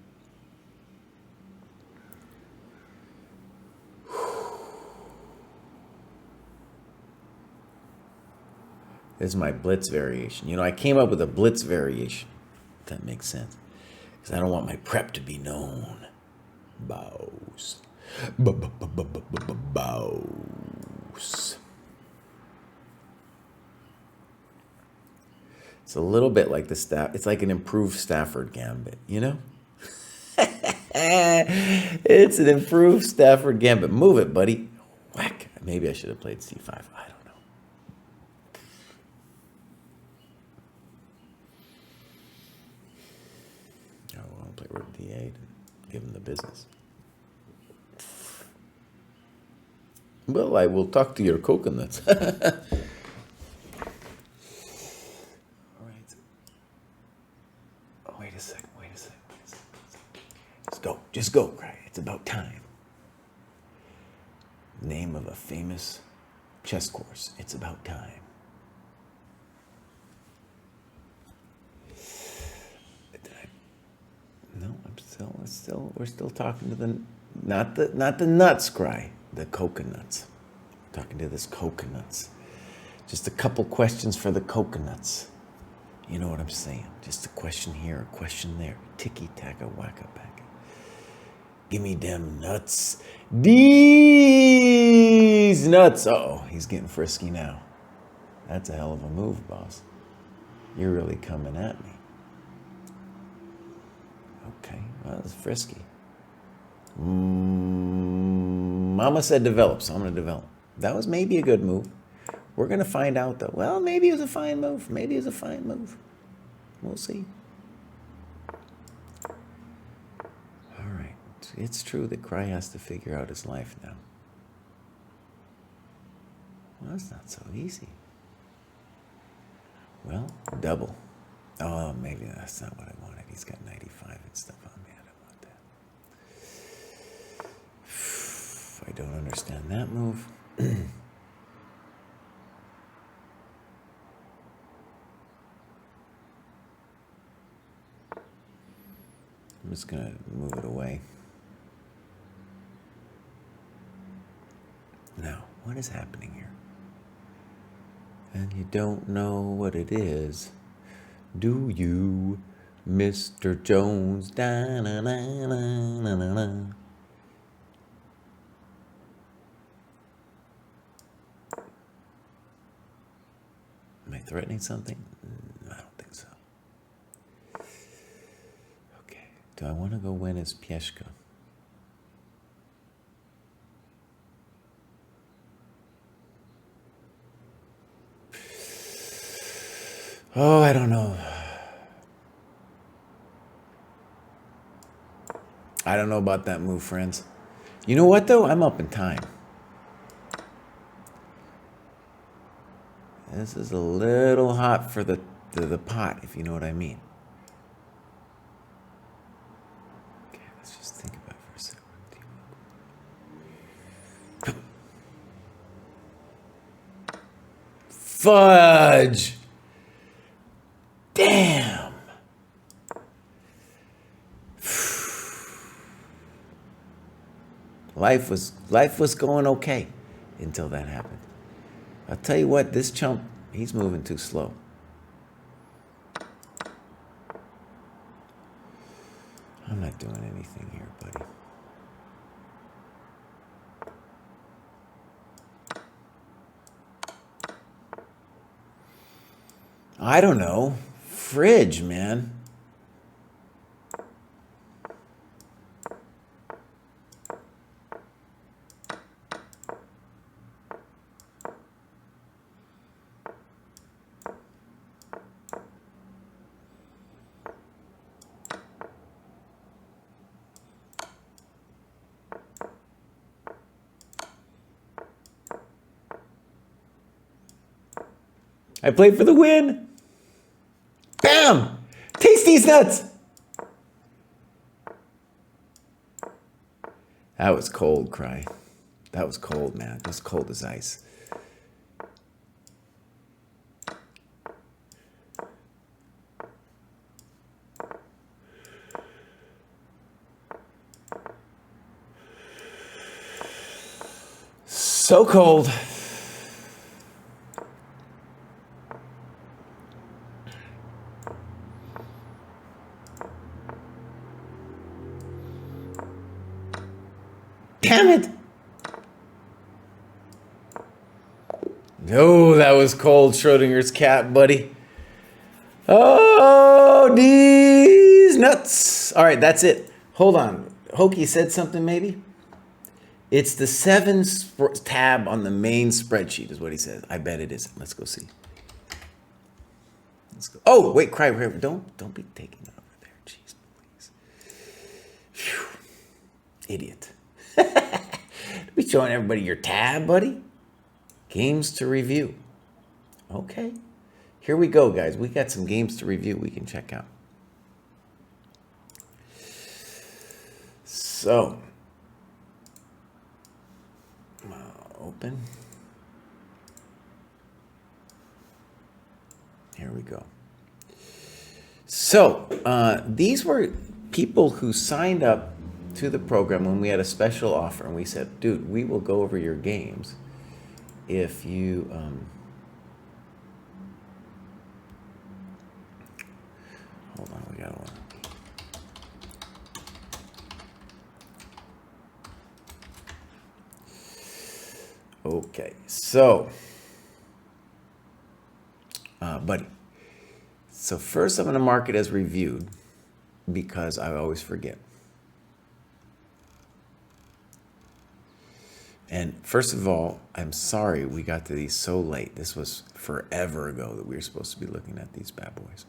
This is my blitz variation. You know, I came up with a blitz variation. If that makes sense. Because I don't want my prep to be known. Bows. Bows. It's a little bit like the staff. It's like an improved Stafford gambit, you know? It's an improved Stafford gambit. Move it, buddy. Whack. Maybe I should have played C5. I don't know. I want to play rook D8 and give him the business. Well, I will talk to your coconuts. Wait a second. Just go, Kraai. It's about time. Name of a famous chess course. It's about time. No, we're still talking to the, not the nuts, Kraai, the coconuts. We're talking to this coconuts. Just a couple questions for the coconuts. You know what I'm saying? Just a question here, a question there. Tiki-taka, waka-paka. Give me them nuts. These nuts. Uh-oh, he's getting frisky now. That's a hell of a move, boss. You're really coming at me. Okay, well, that's frisky. Mama said develop, so I'm going to develop. That was maybe a good move. We're going to find out, though. Well, maybe it was a fine move. Maybe it was a fine move. We'll see. All right. It's true that Kraai has to figure out his life now. Well, that's not so easy. Well, double. Oh, maybe that's not what I wanted. He's got 95 and stuff on me. I don't want that. I don't understand that move. I'm just going to move it away. Now, what is happening here? And you don't know what it is, do you, Mr. Jones? Da-na-na-na-na-na-na. Am I threatening something? I don't think so. Okay. Do I want to go win as Pieshka? Oh, I don't know. I don't know about that move, friends. You know what, though? I'm up in time. This is a little hot for the pot, if you know what I mean. Okay, let's just think about it for a second. Fudge! Damn! Life was going okay until that happened. I'll tell you what, this chump, he's moving too slow. I'm not doing anything here, buddy. I don't know. Fridge, man. I played for the win. Bam! Taste these nuts. That was cold, Kraai. That was cold, man. It was cold as ice. So cold. Damn it. Oh, that was cold, Schrodinger's cat, buddy. Oh, these nuts. All right, that's it. Hold on. Hokie said something maybe? It's the 7 tab on the main spreadsheet is what he says. I bet it is. Let's go see. Let's go. Oh, wait, Kraai, don't be taking it over there. Jeez, please. Phew. Idiot. Be showing everybody your tab, buddy. Games to review. Okay. Here we go, guys. We got some games to review we can check out. So, open. Here we go. So, these were people who signed up to the program when we had a special offer, and we said, dude, we will go over your games if you hold on, we got one. Okay, so buddy, so first I'm going to mark it as reviewed because I always forget. And first of all, I'm sorry we got to these so late. This was forever ago that we were supposed to be looking at these bad boys.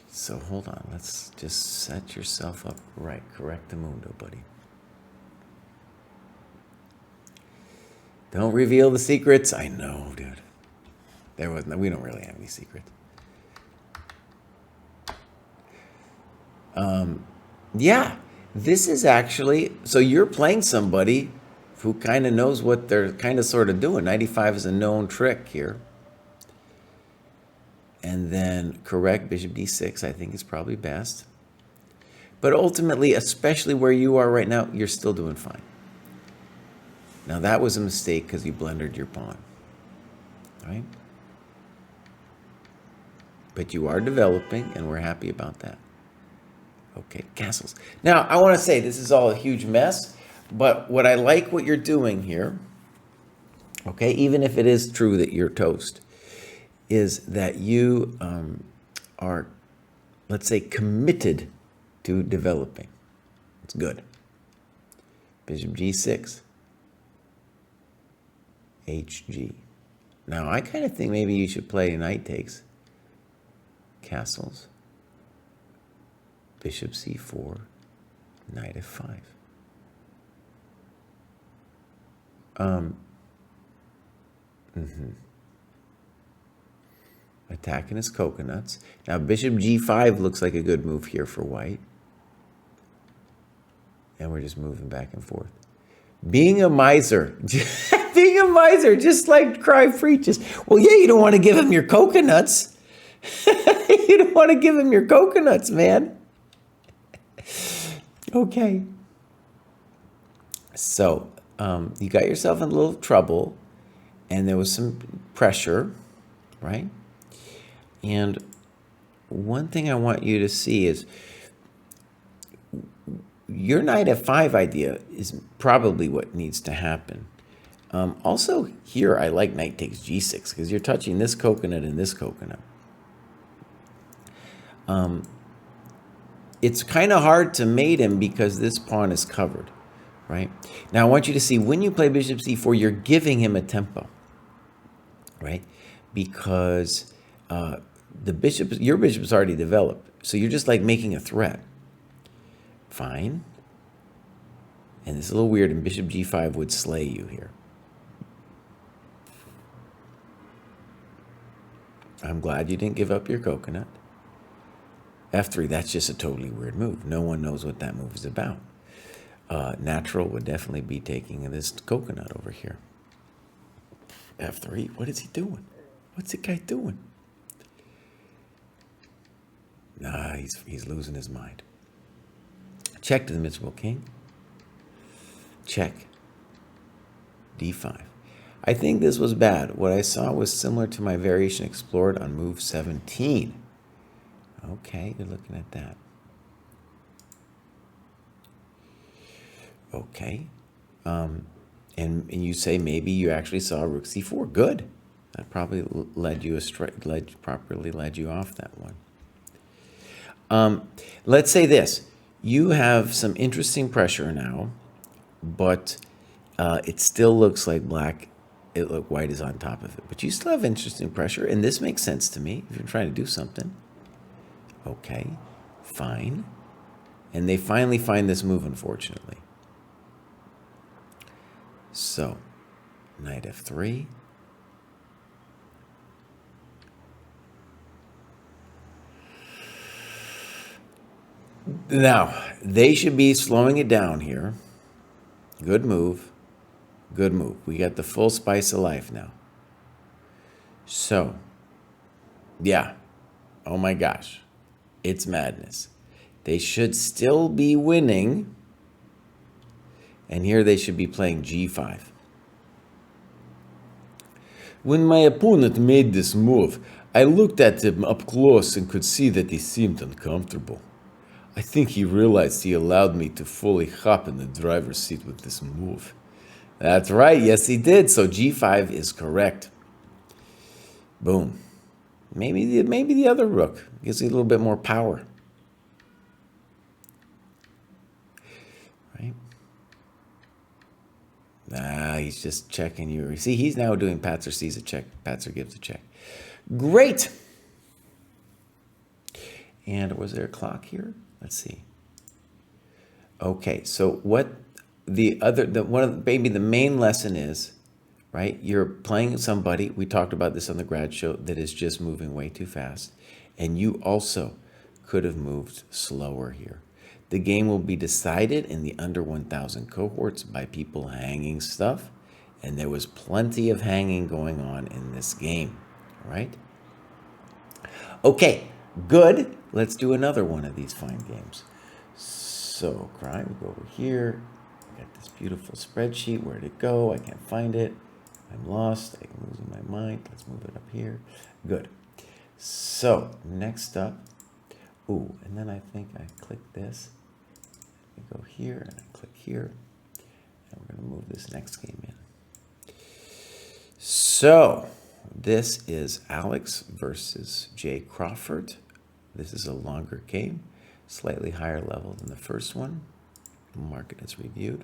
So hold on, let's just set yourself up right. Correctamundo, buddy. Don't reveal the secrets. I know, dude. We don't really have any secrets. Yeah, this is actually, so you're playing somebody who kind of knows what they're kind of sort of doing. 95 is a known trick here. And then correct bishop d6, I think is probably best. But ultimately, especially where you are right now, you're still doing fine. Now that was a mistake because you blundered your pawn, right? But you are developing and we're happy about that. Okay, castles. Now I want to say this is all a huge mess, but what I like what you're doing here, okay, even if it is true that you're toast, is that you are, let's say, committed to developing. It's good. Bishop g6. HG. Now, I kind of think maybe you should play knight takes. Castles. Bishop c4. Knight f5. Attacking his coconuts. Now, bishop g5 looks like a good move here for white. And we're just moving back and forth. Being a miser. Being a miser, just like Kraai preaches. Well, yeah, you don't want to give him your coconuts. You don't want to give him your coconuts, man. Okay. So, you got yourself in a little trouble, and there was some pressure, right? And one thing I want you to see is your knight f5 idea is probably what needs to happen. Also here, I like knight takes g6 because you're touching this coconut and this coconut. It's kind of hard to mate him because this pawn is covered, right? Now I want you to see when you play bishop c4, you're giving him a tempo, right? Because your bishop's already developed, so you're just like making a threat. Fine. And it's a little weird, and bishop g5 would slay you here. I'm glad you didn't give up your coconut. F3, that's just a totally weird move. No one knows what that move is about. Natural would definitely be taking this coconut over here. F3, what is he doing? What's the guy doing? Nah, he's losing his mind. Check to the Miserable King. Check. D5. I think this was bad. What I saw was similar to my variation explored on move 17. Okay, you're looking at that. Okay. And you say maybe you actually saw rook c4. Good. That probably led you properly led you off that one. Let's say this. You have some interesting pressure now, but it still looks like white is on top of it. But you still have interesting pressure, and this makes sense to me if you're trying to do something. Okay, fine. And they finally find this move, unfortunately. So, knight f3. Now, they should be slowing it down here. Good move. Good move. We got the full spice of life now. So, yeah. Oh my gosh. It's madness. They should still be winning. And here they should be playing g5. When my opponent made this move, I looked at him up close and could see that he seemed uncomfortable. I think he realized he allowed me to fully hop in the driver's seat with this move. That's right, yes he did. So g5 is correct. Boom. Maybe the other rook gives you a little bit more power. Right? Nah, he's just checking you. See, he's now doing Patzer sees a check. Patzer gives a check. Great. And was there a clock here? Let's see. Okay, so what maybe the main lesson is, right? You're playing somebody, we talked about this on the grad show, that is just moving way too fast. And you also could have moved slower here. The game will be decided in the under 1,000 cohorts by people hanging stuff. And there was plenty of hanging going on in this game, right? Okay, good. Let's do another one of these fine games. So, Kraai, we go over here. Got this beautiful spreadsheet. Where'd it go? I can't find it. I'm lost. I'm losing my mind. Let's move it up here. Good. So, next up. Ooh, and then I think I click this. I go here and I click here. And we're going to move this next game in. So, this is Alex versus Jay Crawford. This is a longer game, slightly higher level than the first one. The market is reviewed.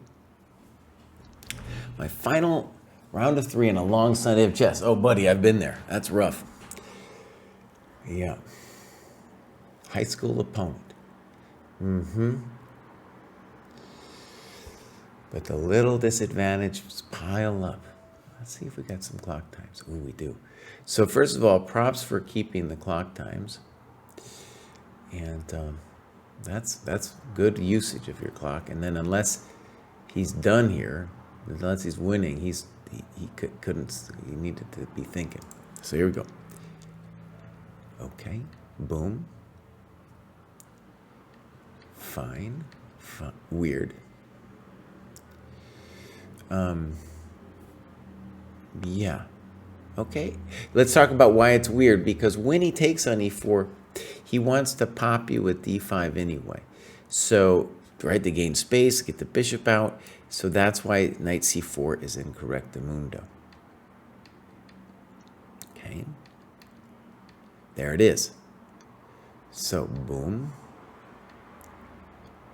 My final round of 3 in a long Sunday of chess. Oh, buddy, I've been there. That's rough. Yeah. High school opponent. But the little disadvantages pile up. Let's see if we got some clock times. Oh, we do. So first of all, props for keeping the clock times. And that's good usage of your clock. And then unless he's done here, unless he's winning, he needed to be thinking. So here we go. Okay, boom. Fine. Weird. Yeah. Okay. Let's talk about why it's weird. Because when he takes on e4, he wants to pop you with d5 anyway. So, right, to gain space, get the bishop out. So that's why knight c4 is incorrect, mundo. Okay. There it is. So, boom.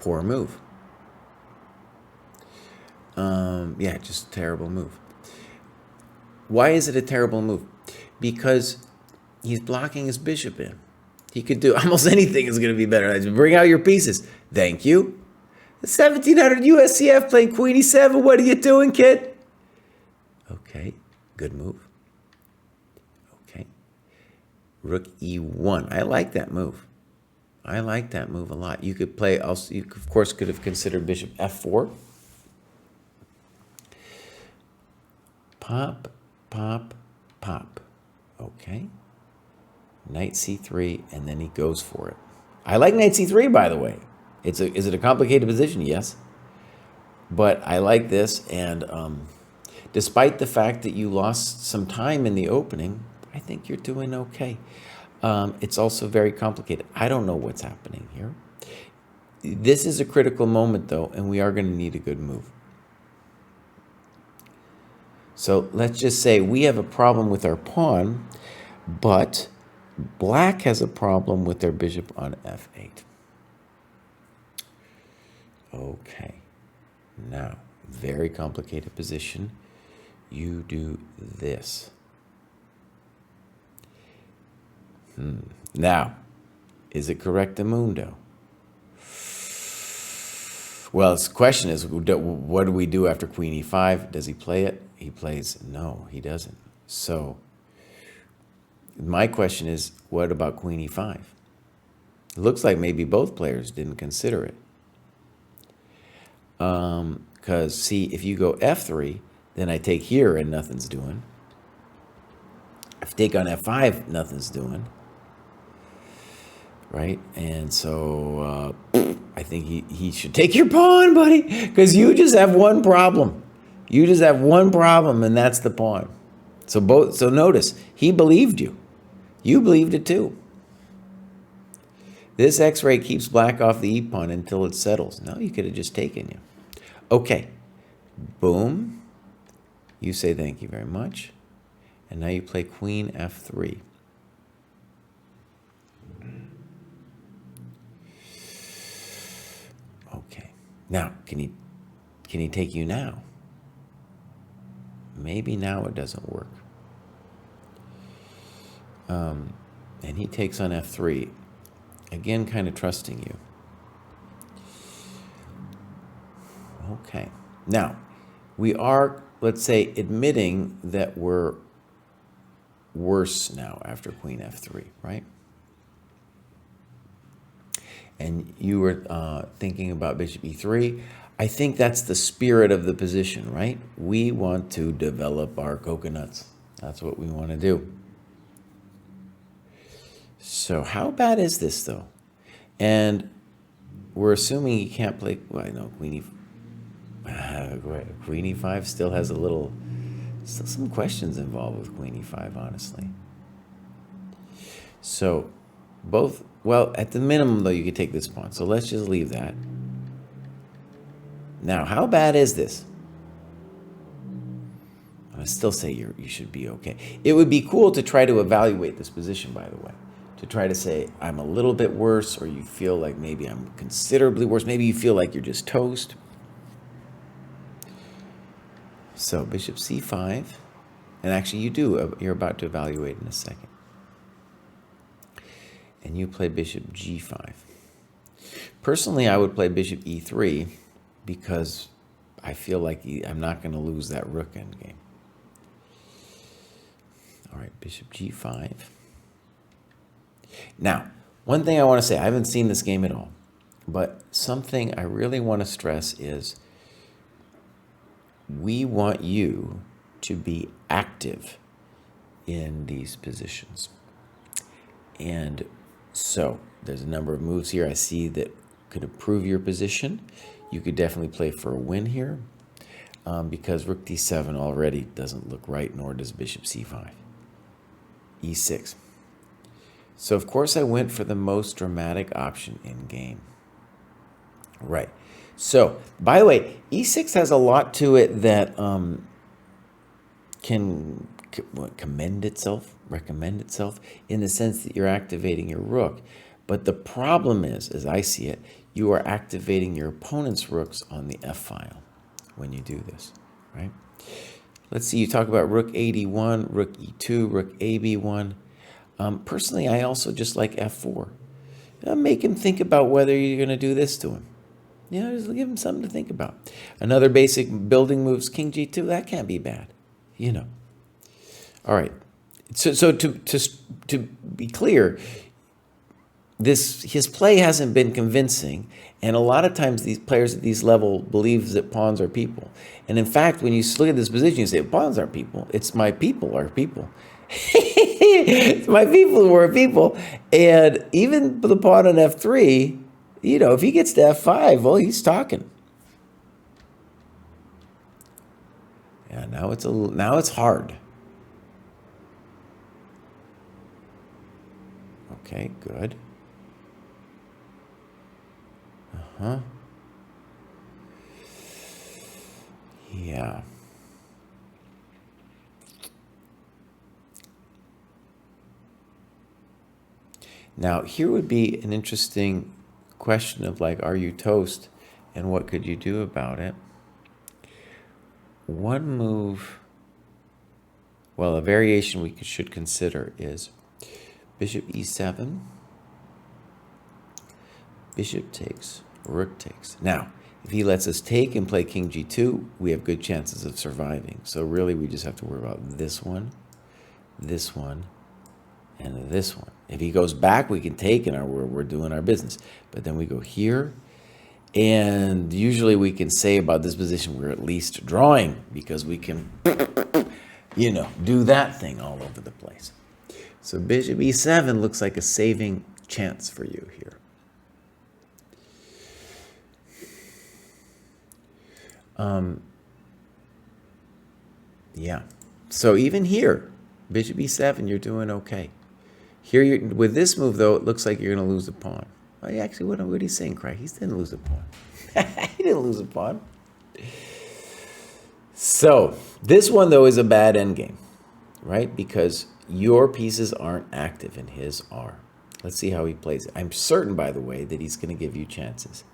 Poor move. Yeah, just a terrible move. Why is it a terrible move? Because he's blocking his bishop in. He could do almost anything is going to be better. Bring out your pieces. Thank you. 1700 USCF playing queen e7. What are you doing, kid? Okay, good move. Okay. Rook E1. I like that move. I like that move a lot. You could play also. You of course could have considered bishop F4. Pop, pop, pop. Okay. Knight C3, and then he goes for it. I like Knight C3, by the way. Is it a complicated position? Yes. But I like this, and despite the fact that you lost some time in the opening, I think you're doing okay. It's also very complicated. I don't know what's happening here. This is a critical moment, though, and we are going to need a good move. So let's just say we have a problem with our pawn, but black has a problem with their bishop on F8. Okay. Now, very complicated position. You do this. Now, is it correctamundo? Well, the question is, what do we do after queen e5? Does he play it? He plays, no, he doesn't. So, my question is, what about queen e5? It looks like maybe both players didn't consider it. Because, see, if you go f3, then I take here and nothing's doing. If I take on f5, nothing's doing. Right? And so I think he should take your pawn, buddy, because you just have one problem. You just have one problem, and that's the pawn. So notice, he believed you. You believed it too. This x-ray keeps black off the e-pawn until it settles. No, you could have just taken you. Okay. Boom. You say thank you very much. And now you play queen f3. Okay. Now, can he take you now? Maybe now it doesn't work. And he takes on f3. Again, kind of trusting you. Okay. Now, we are, let's say, admitting that we're worse now after queen f3, right? And you were thinking about bishop e3. I think that's the spirit of the position, right? We want to develop our coconuts. That's what we want to do. So how bad is this, though? And we're assuming he can't play, well, I know queen queen e5 still has still some questions involved with queen e5, honestly. So both, well, at the minimum, though, you could take this pawn. So let's just leave that. Now, how bad is this? I still say you should be okay. It would be cool to try to evaluate this position, by the way. To try to say, I'm a little bit worse, or you feel like maybe I'm considerably worse. Maybe you feel like you're just toast. So bishop c5. And actually, you're about to evaluate in a second. And you play bishop g5. Personally, I would play bishop e3 because I feel like I'm not going to lose that rook endgame. All right, bishop g5. Now, one thing I want to say, I haven't seen this game at all, but something I really want to stress is we want you to be active in these positions. And so there's a number of moves here I see that could improve your position. You could definitely play for a win here because rook d7 already doesn't look right, nor does bishop c5. e6. So, of course, I went for the most dramatic option in game. Right. So, by the way, e6 has a lot to it that can recommend itself in the sense that you're activating your rook. But the problem is, as I see it, you are activating your opponent's rooks on the f-file when you do this, right? Let's see, you talk about rook a-d1, rook e2, rook a-b1. Personally, I also just like f4. Make him think about whether you're going to do this to him. Just give him something to think about. Another basic building moves, king g2, that can't be bad. All right. So to be clear, his play hasn't been convincing, and a lot of times these players at these level believes that pawns are people. And in fact, when you look at this position, you say pawns aren't people. It's my people are people. It's my people who are people. And even the pawn on f3, if he gets to f5, well, he's talking. Yeah, now it's hard. Okay, good. Yeah. Now, here would be an interesting question of like, are you toast and what could you do about it? One move, well, a variation we should consider is bishop e7, bishop takes, rook takes. Now, if he lets us take and play king g2, we have good chances of surviving. So really, we just have to worry about this one, and this one. If he goes back, we can take and we're doing our business. But then we go here, and usually we can say about this position we're at least drawing because we can, do that thing all over the place. So bishop e7 looks like a saving chance for you here. Yeah. So even here, bishop e7, you're doing okay. Here, with this move, though, it looks like you're going to lose a pawn. Oh, yeah, actually, what are you saying, Kraai? He didn't lose a pawn. He didn't lose a pawn. So this one, though, is a bad endgame, right? Because your pieces aren't active and his are. Let's see how he plays it. I'm certain, by the way, that he's going to give you chances.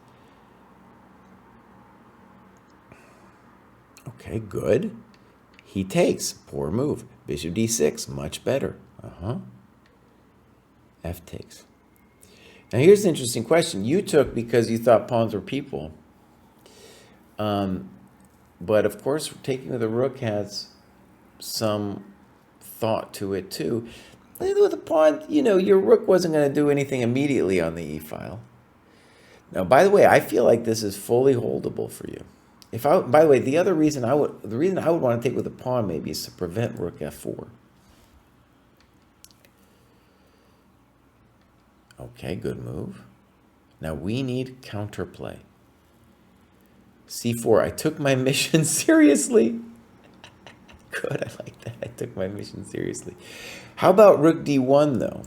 Okay, good. He takes. Poor move. Bishop d6. Much better. F takes. Now here's an interesting question. You took because you thought pawns were people. But of course, taking with a rook has some thought to it too. With a pawn, your rook wasn't going to do anything immediately on the e file. Now, by the way, I feel like this is fully holdable for you. By the way, the reason I would want to take with a pawn maybe is to prevent rook f4. Okay, good move. Now we need counterplay. c4. I took my mission seriously. Good, I like that. I took my mission seriously. How about rook d1 though?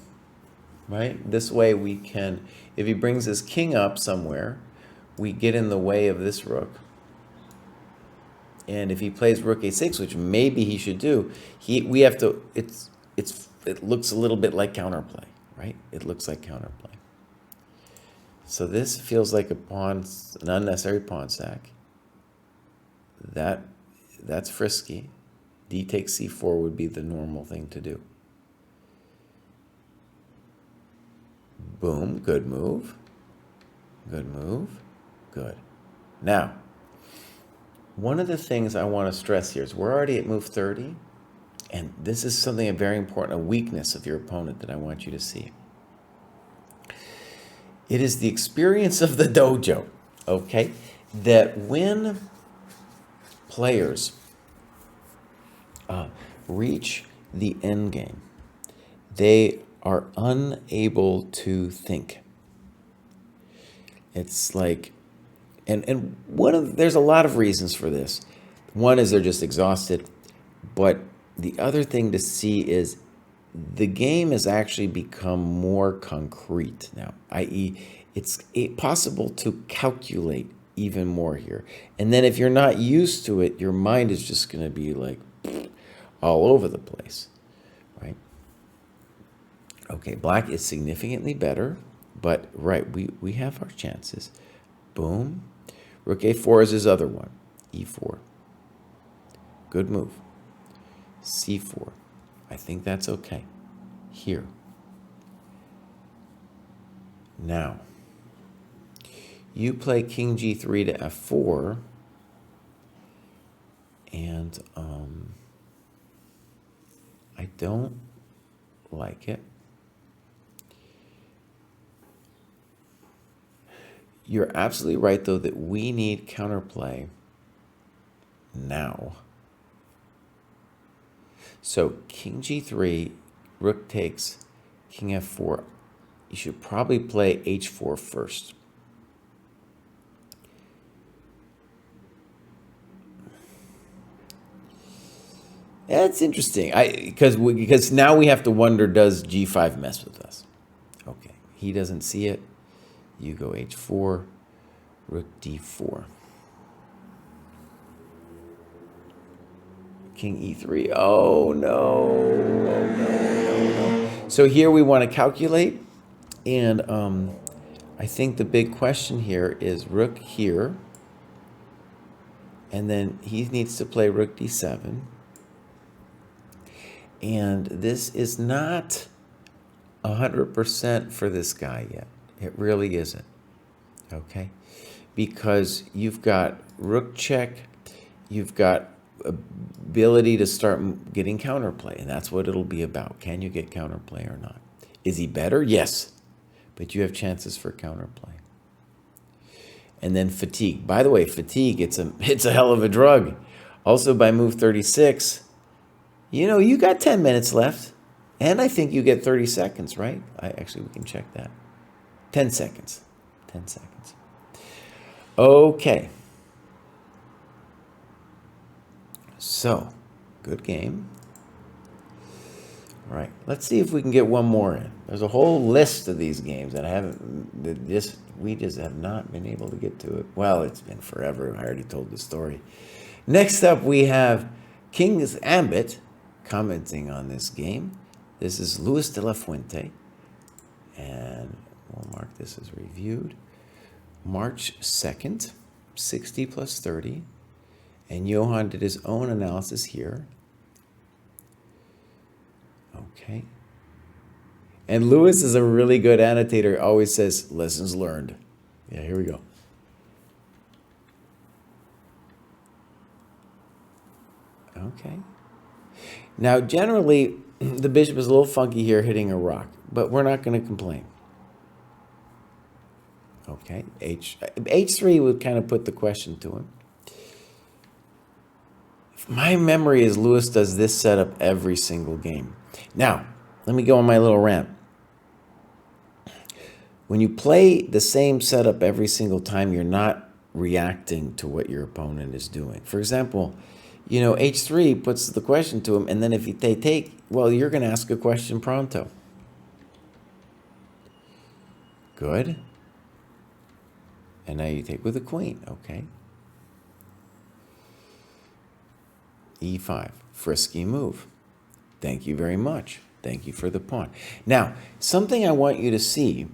Right? This way we can, if he brings his king up somewhere, we get in the way of this rook. And if he plays rook a6, which maybe he should do, it looks a little bit like counterplay, right? It looks like counterplay. So this feels like an unnecessary pawn sack. That's frisky. D takes c4 would be the normal thing to do. Boom, good move. Good move. Good. Now, one of the things I want to stress here is we're already at move 30, and this is something very important, a weakness of your opponent that I want you to see. It is the experience of the dojo, okay, that when players reach the end game, they are unable to think. It's like, and there's a lot of reasons for this. One is they're just exhausted, but the other thing to see is the game has actually become more concrete now, i.e. it's possible to calculate even more here. And then if you're not used to it, your mind is just going to be like all over the place, right? Okay, black is significantly better, but right, we have our chances. Boom. Rook a4 is his other one. e4. Good move. c4. I think that's okay. Here. Now, you play king g3 to f4, and I don't like it. You're absolutely right, though, that we need counterplay now. So king g3, rook takes, king f4. You should probably play h4 first. That's interesting. Because now we have to wonder, does g5 mess with us? Okay, he doesn't see it. You go h4, rook d4. King e3. Oh no. Oh no. So here we want to calculate. And I think the big question here is rook here. And then he needs to play rook d7. And this is not 100% for this guy yet. It really isn't. Okay? Because you've got rook check, you've got ability to start getting counterplay, and that's what it'll be about. Can you get counterplay or not? Is he better? Yes. But you have chances for counterplay. And then fatigue. By the way, fatigue, it's a hell of a drug. Also by move 36, you got 10 minutes left. And I think you get 30 seconds, right? Actually, we can check that. 10 seconds. 10 seconds. Okay. So, good game. All right, let's see if we can get one more in. There's a whole list of these games that we just have not been able to get to it. Well, it's been forever. I already told the story. Next up, we have King's Ambit commenting on this game. This is Luis de la Fuente, and we'll mark this as reviewed. March 2nd, 60 plus 30, and Johan did his own analysis here. Okay. And Lewis is a really good annotator. Always says, lessons learned. Yeah, here we go. Okay. Now, generally, the bishop is a little funky here hitting a rock, but we're not going to complain. Okay. H3 would kind of put the question to him. My memory is Lewis does this setup every single game. Now, let me go on my little rant. When you play the same setup every single time, you're not reacting to what your opponent is doing. For example, H3 puts the question to him, and then if they take, well, you're going to ask a question pronto. Good. And now you take with the queen, okay. E5, frisky move. Thank you very much. Thank you for the pawn. Now, something I want you to see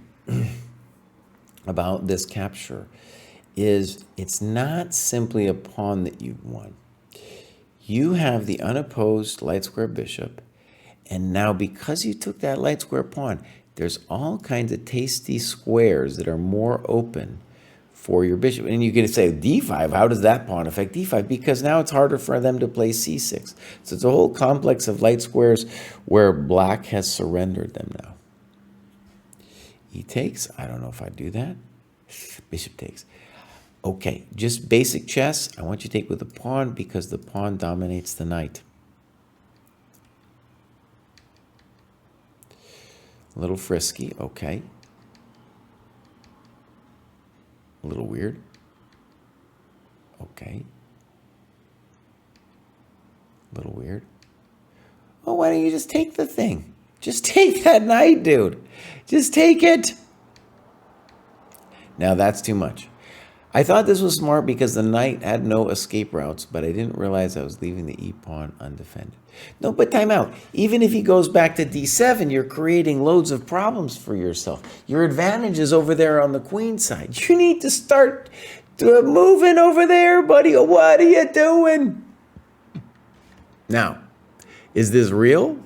about this capture is it's not simply a pawn that you've won. You have the unopposed light square bishop, and now because you took that light square pawn, there's all kinds of tasty squares that are more open for your bishop. And you can say, d5, how does that pawn affect d5? Because now it's harder for them to play c6. So it's a whole complex of light squares where black has surrendered them now. E takes. I don't know if I do that. Bishop takes. Okay, just basic chess. I want you to take with the pawn because the pawn dominates the knight. A little frisky, okay. A little weird. Okay. A little weird. Oh, why don't you just take the thing? Just take that knight, dude. Just take it. Now that's too much. I thought this was smart because the knight had no escape routes, but I didn't realize I was leaving the e-pawn undefended. No, but time out. Even if he goes back to d7, you're creating loads of problems for yourself. Your advantage is over there on the queen side. You need to start moving over there, buddy. What are you doing? Now, is this real?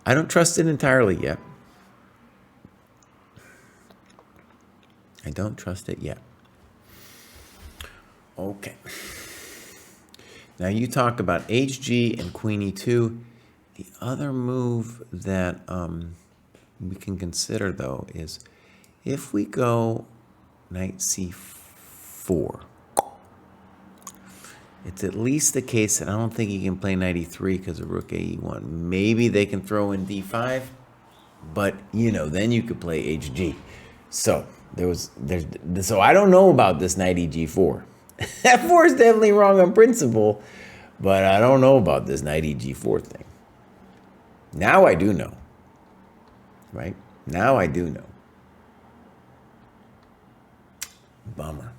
I don't trust it entirely yet. I don't trust it yet. Okay. Now you talk about HG and Queen E2. The other move that we can consider, though, is if we go Knight C4. It's at least the case that I don't think he can play Knight E3 because of Rook AE1. Maybe they can throw in D5, but then you could play HG. So so I don't know about this Knight EG4. F4 is definitely wrong on principle, but I don't know about this Knight EG4 thing. Now I do know, right? Now I do know. Bummer.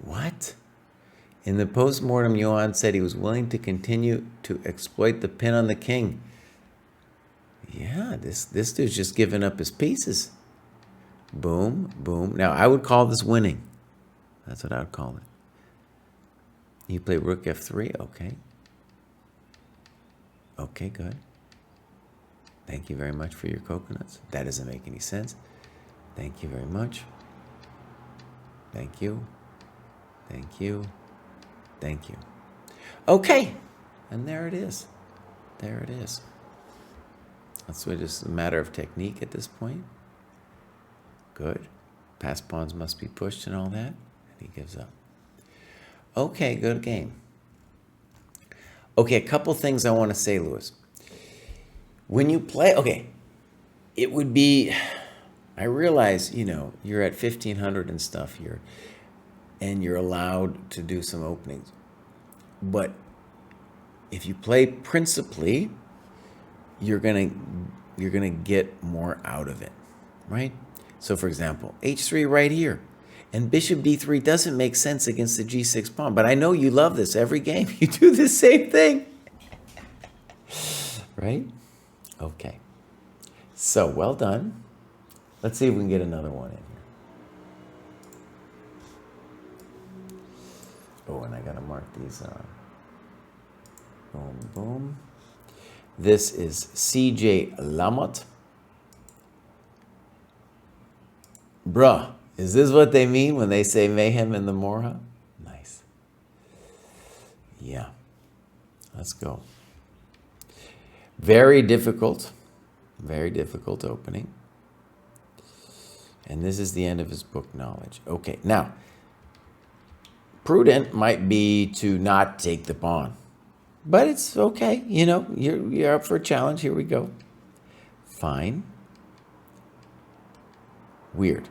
What? In the postmortem, Johan said he was willing to continue to exploit the pin on the king. Yeah, this dude's just giving up his pieces. Boom, boom. Now, I would call this winning. That's what I would call it. You play Rook F3? Okay. Okay, good. Thank you very much for your coconuts. That doesn't make any sense. Thank you very much. Thank you. Thank you. Thank you. Okay. And there it is. There it is. That's just a matter of technique at this point. Good. Passed pawns must be pushed and all that. And he gives up. Okay, good game. Okay, a couple things I want to say, Lewis. When you play, okay, it would be, I realize, you're at 1500 and stuff here. And you're allowed to do some openings. But if you play principally, you're gonna get more out of it, right? So for example, H3 right here. And Bishop D3 doesn't make sense against the G6 pawn. But I know you love this every game. You do the same thing. Right? Okay. So well done. Let's see if we can get another one in here. Oh, and I gotta mark these. Boom, boom. This is CJ Lamotte. Bruh, is this what they mean when they say mayhem in the Morha? Nice. Yeah. Let's go. Very difficult opening. And this is the end of his book knowledge. Okay, now, prudent might be to not take the pawn. But it's okay, you're up for a challenge. Here we go. Fine. Weird.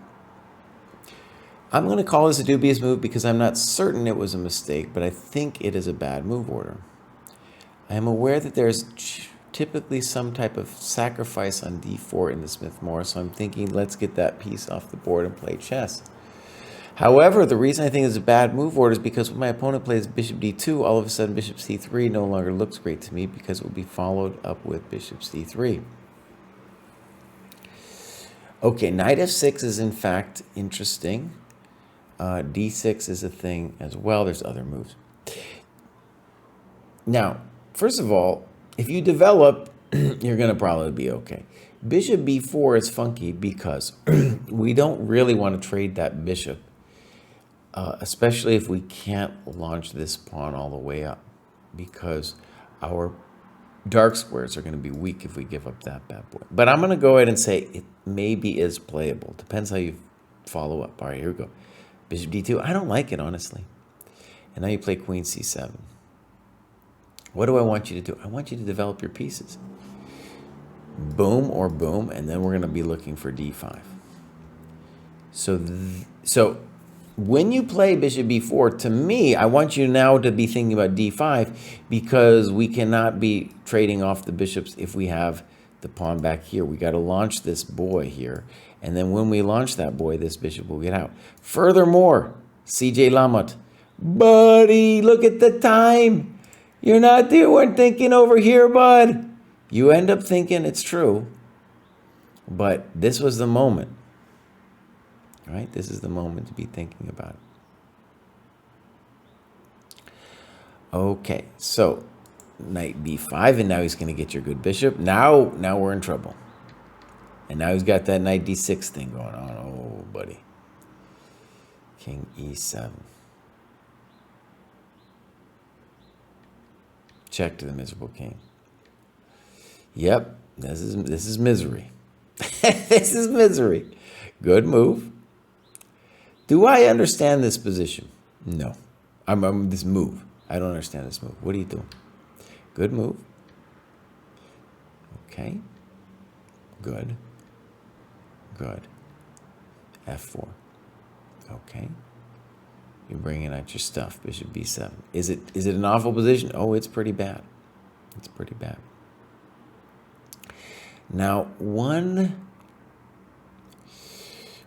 I'm going to call this a dubious move because I'm not certain it was a mistake, but I think it is a bad move order. I am aware that there's typically some type of sacrifice on d4 in the Smith-Morris, so I'm thinking let's get that piece off the board and play chess. However, the reason I think it's a bad move order is because when my opponent plays Bishop D2, all of a sudden Bishop C3 no longer looks great to me because it will be followed up with Bishop C3. Okay, Knight F6 is in fact interesting. D6 is a thing as well. There's other moves. Now, first of all, if you develop, you're going to probably be okay. Bishop B4 is funky because we don't really want to trade that bishop. Especially if we can't launch this pawn all the way up, because our dark squares are going to be weak if we give up that bad boy. But I'm going to go ahead and say it maybe is playable. Depends how you follow up. All right, here we go. Bishop D2. I don't like it, honestly. And now you play Queen C7. What do I want you to do? I want you to develop your pieces. Boom or boom, and then we're going to be looking for D5. So when you play Bishop B4, to me, I want you now to be thinking about D5 because we cannot be trading off the bishops if we have the pawn back here. We got to launch this boy here. And then when we launch that boy, this bishop will get out. Furthermore, CJ Lamotte, buddy, look at the time. You weren't thinking over here, bud. You end up thinking it's true. But this was the moment. Right? This is the moment to be thinking about it. Okay, so Knight B5, and now he's going to get your good bishop. Now we're in trouble. And now he's got that Knight D6 thing going on. Oh, buddy. King e7. Check to the miserable king. Yep, this is misery. This is misery. Good move. Do I understand this position? No. I'm this move. I don't understand this move. What are you doing? Good move. Okay. Good. Good. F4. Okay. You're bringing out your stuff. Bishop b7. Is it an awful position? Oh, it's pretty bad. It's pretty bad. Now, one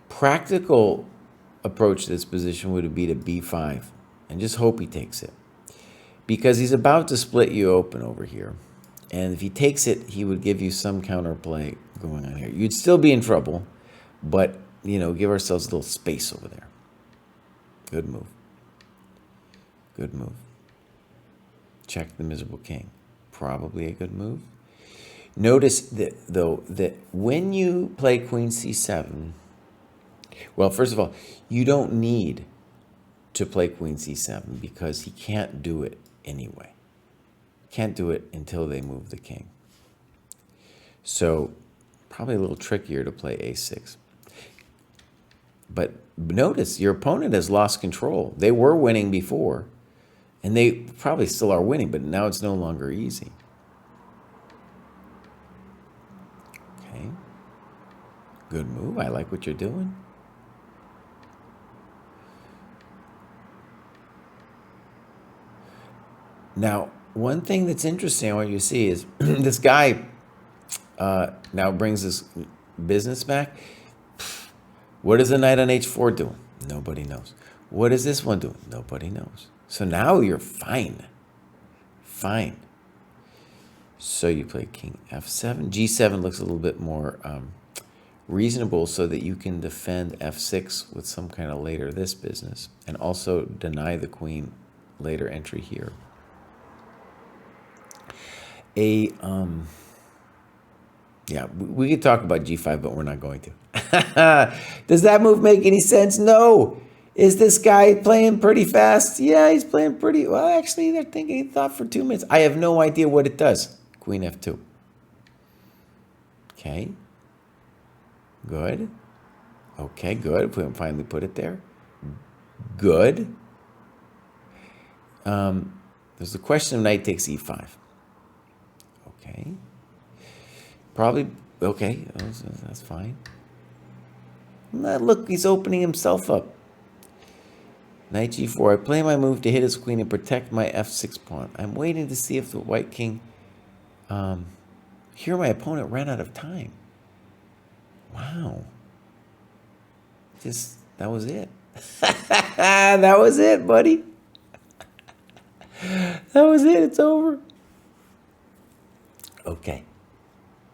practical approach to this position would be to b5 and just hope he takes it, because he's about to split you open over here. And if he takes it, he would give you some counterplay going on here. You'd still be in trouble, but, you know, give ourselves a little space over there. Good move. Good move. Check the miserable king. Probably a good move. Notice that, though, that when you play queen c7, well, first of all, you don't need to play queen c7 because he can't do it anyway. Can't do it until they move the king. So probably a little trickier to play a6. But notice your opponent has lost control. They were winning before, and they probably still are winning, but now it's no longer easy. Okay. Good move. I like what you're doing. Now, one thing that's interesting, what you see is this guy now brings his business back. What is the knight on h4 doing? Nobody knows. What is this one doing? Nobody knows. So now you're fine. Fine. So you play king f7. g7 looks a little bit more reasonable so that you can defend f6 with some kind of later this business and also deny the queen later entry here. Yeah, we could talk about g5, but we're not going to. Does that move make any sense? No. Is this guy playing pretty fast? Yeah, he's playing pretty well. Actually, they're thinking he thought for 2 minutes. I have no idea what it does. Queen f2. Okay. Good. Okay, good. We finally put it there. Good. There's the question of knight takes e5. Okay. Probably, okay, that's fine. Look, he's opening himself up. Knight g4. I play my move to hit his queen and protect my f6 pawn. I'm waiting to see if the white king... here my opponent ran out of time. Wow. That was it. That was it, buddy. That was it. It's over. Okay.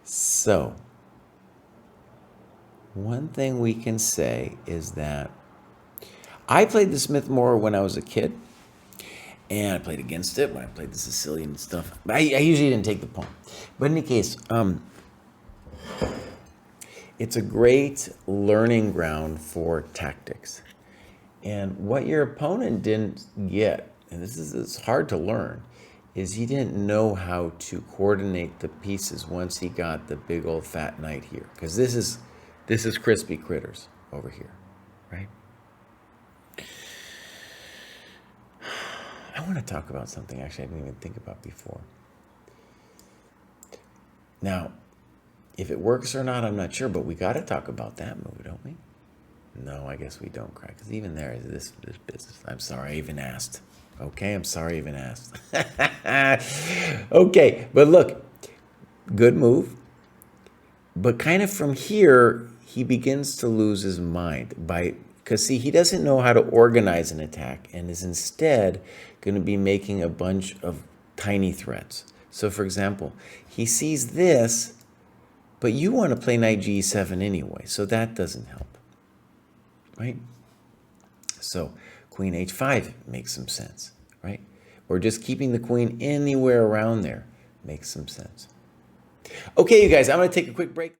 So, one thing we can say is that I played the Smith more when I was a kid, and I played against it when I played the Sicilian and stuff. I usually didn't take the pawn. But in any case, it's a great learning ground for tactics. And what your opponent didn't get, and it's hard to learn, is he didn't know how to coordinate the pieces once he got the big old fat knight here. Because this is crispy critters over here, right? I want to talk about something actually I didn't even think about before. Now, if it works or not, I'm not sure, but we got to talk about that move, don't we? No, I guess we don't, Kraai, because even there is this business. I'm sorry I even asked. Okay, I'm sorry I even asked. Okay, but look, good move. But kind of from here, he begins to lose his mind because see, he doesn't know how to organize an attack and is instead going to be making a bunch of tiny threats. So for example, he sees this, but you want to play knight g7 anyway, so that doesn't help, right? So queen h5 makes some sense, right? Or just keeping the queen anywhere around there makes some sense. Okay, you guys, I'm going to take a quick break.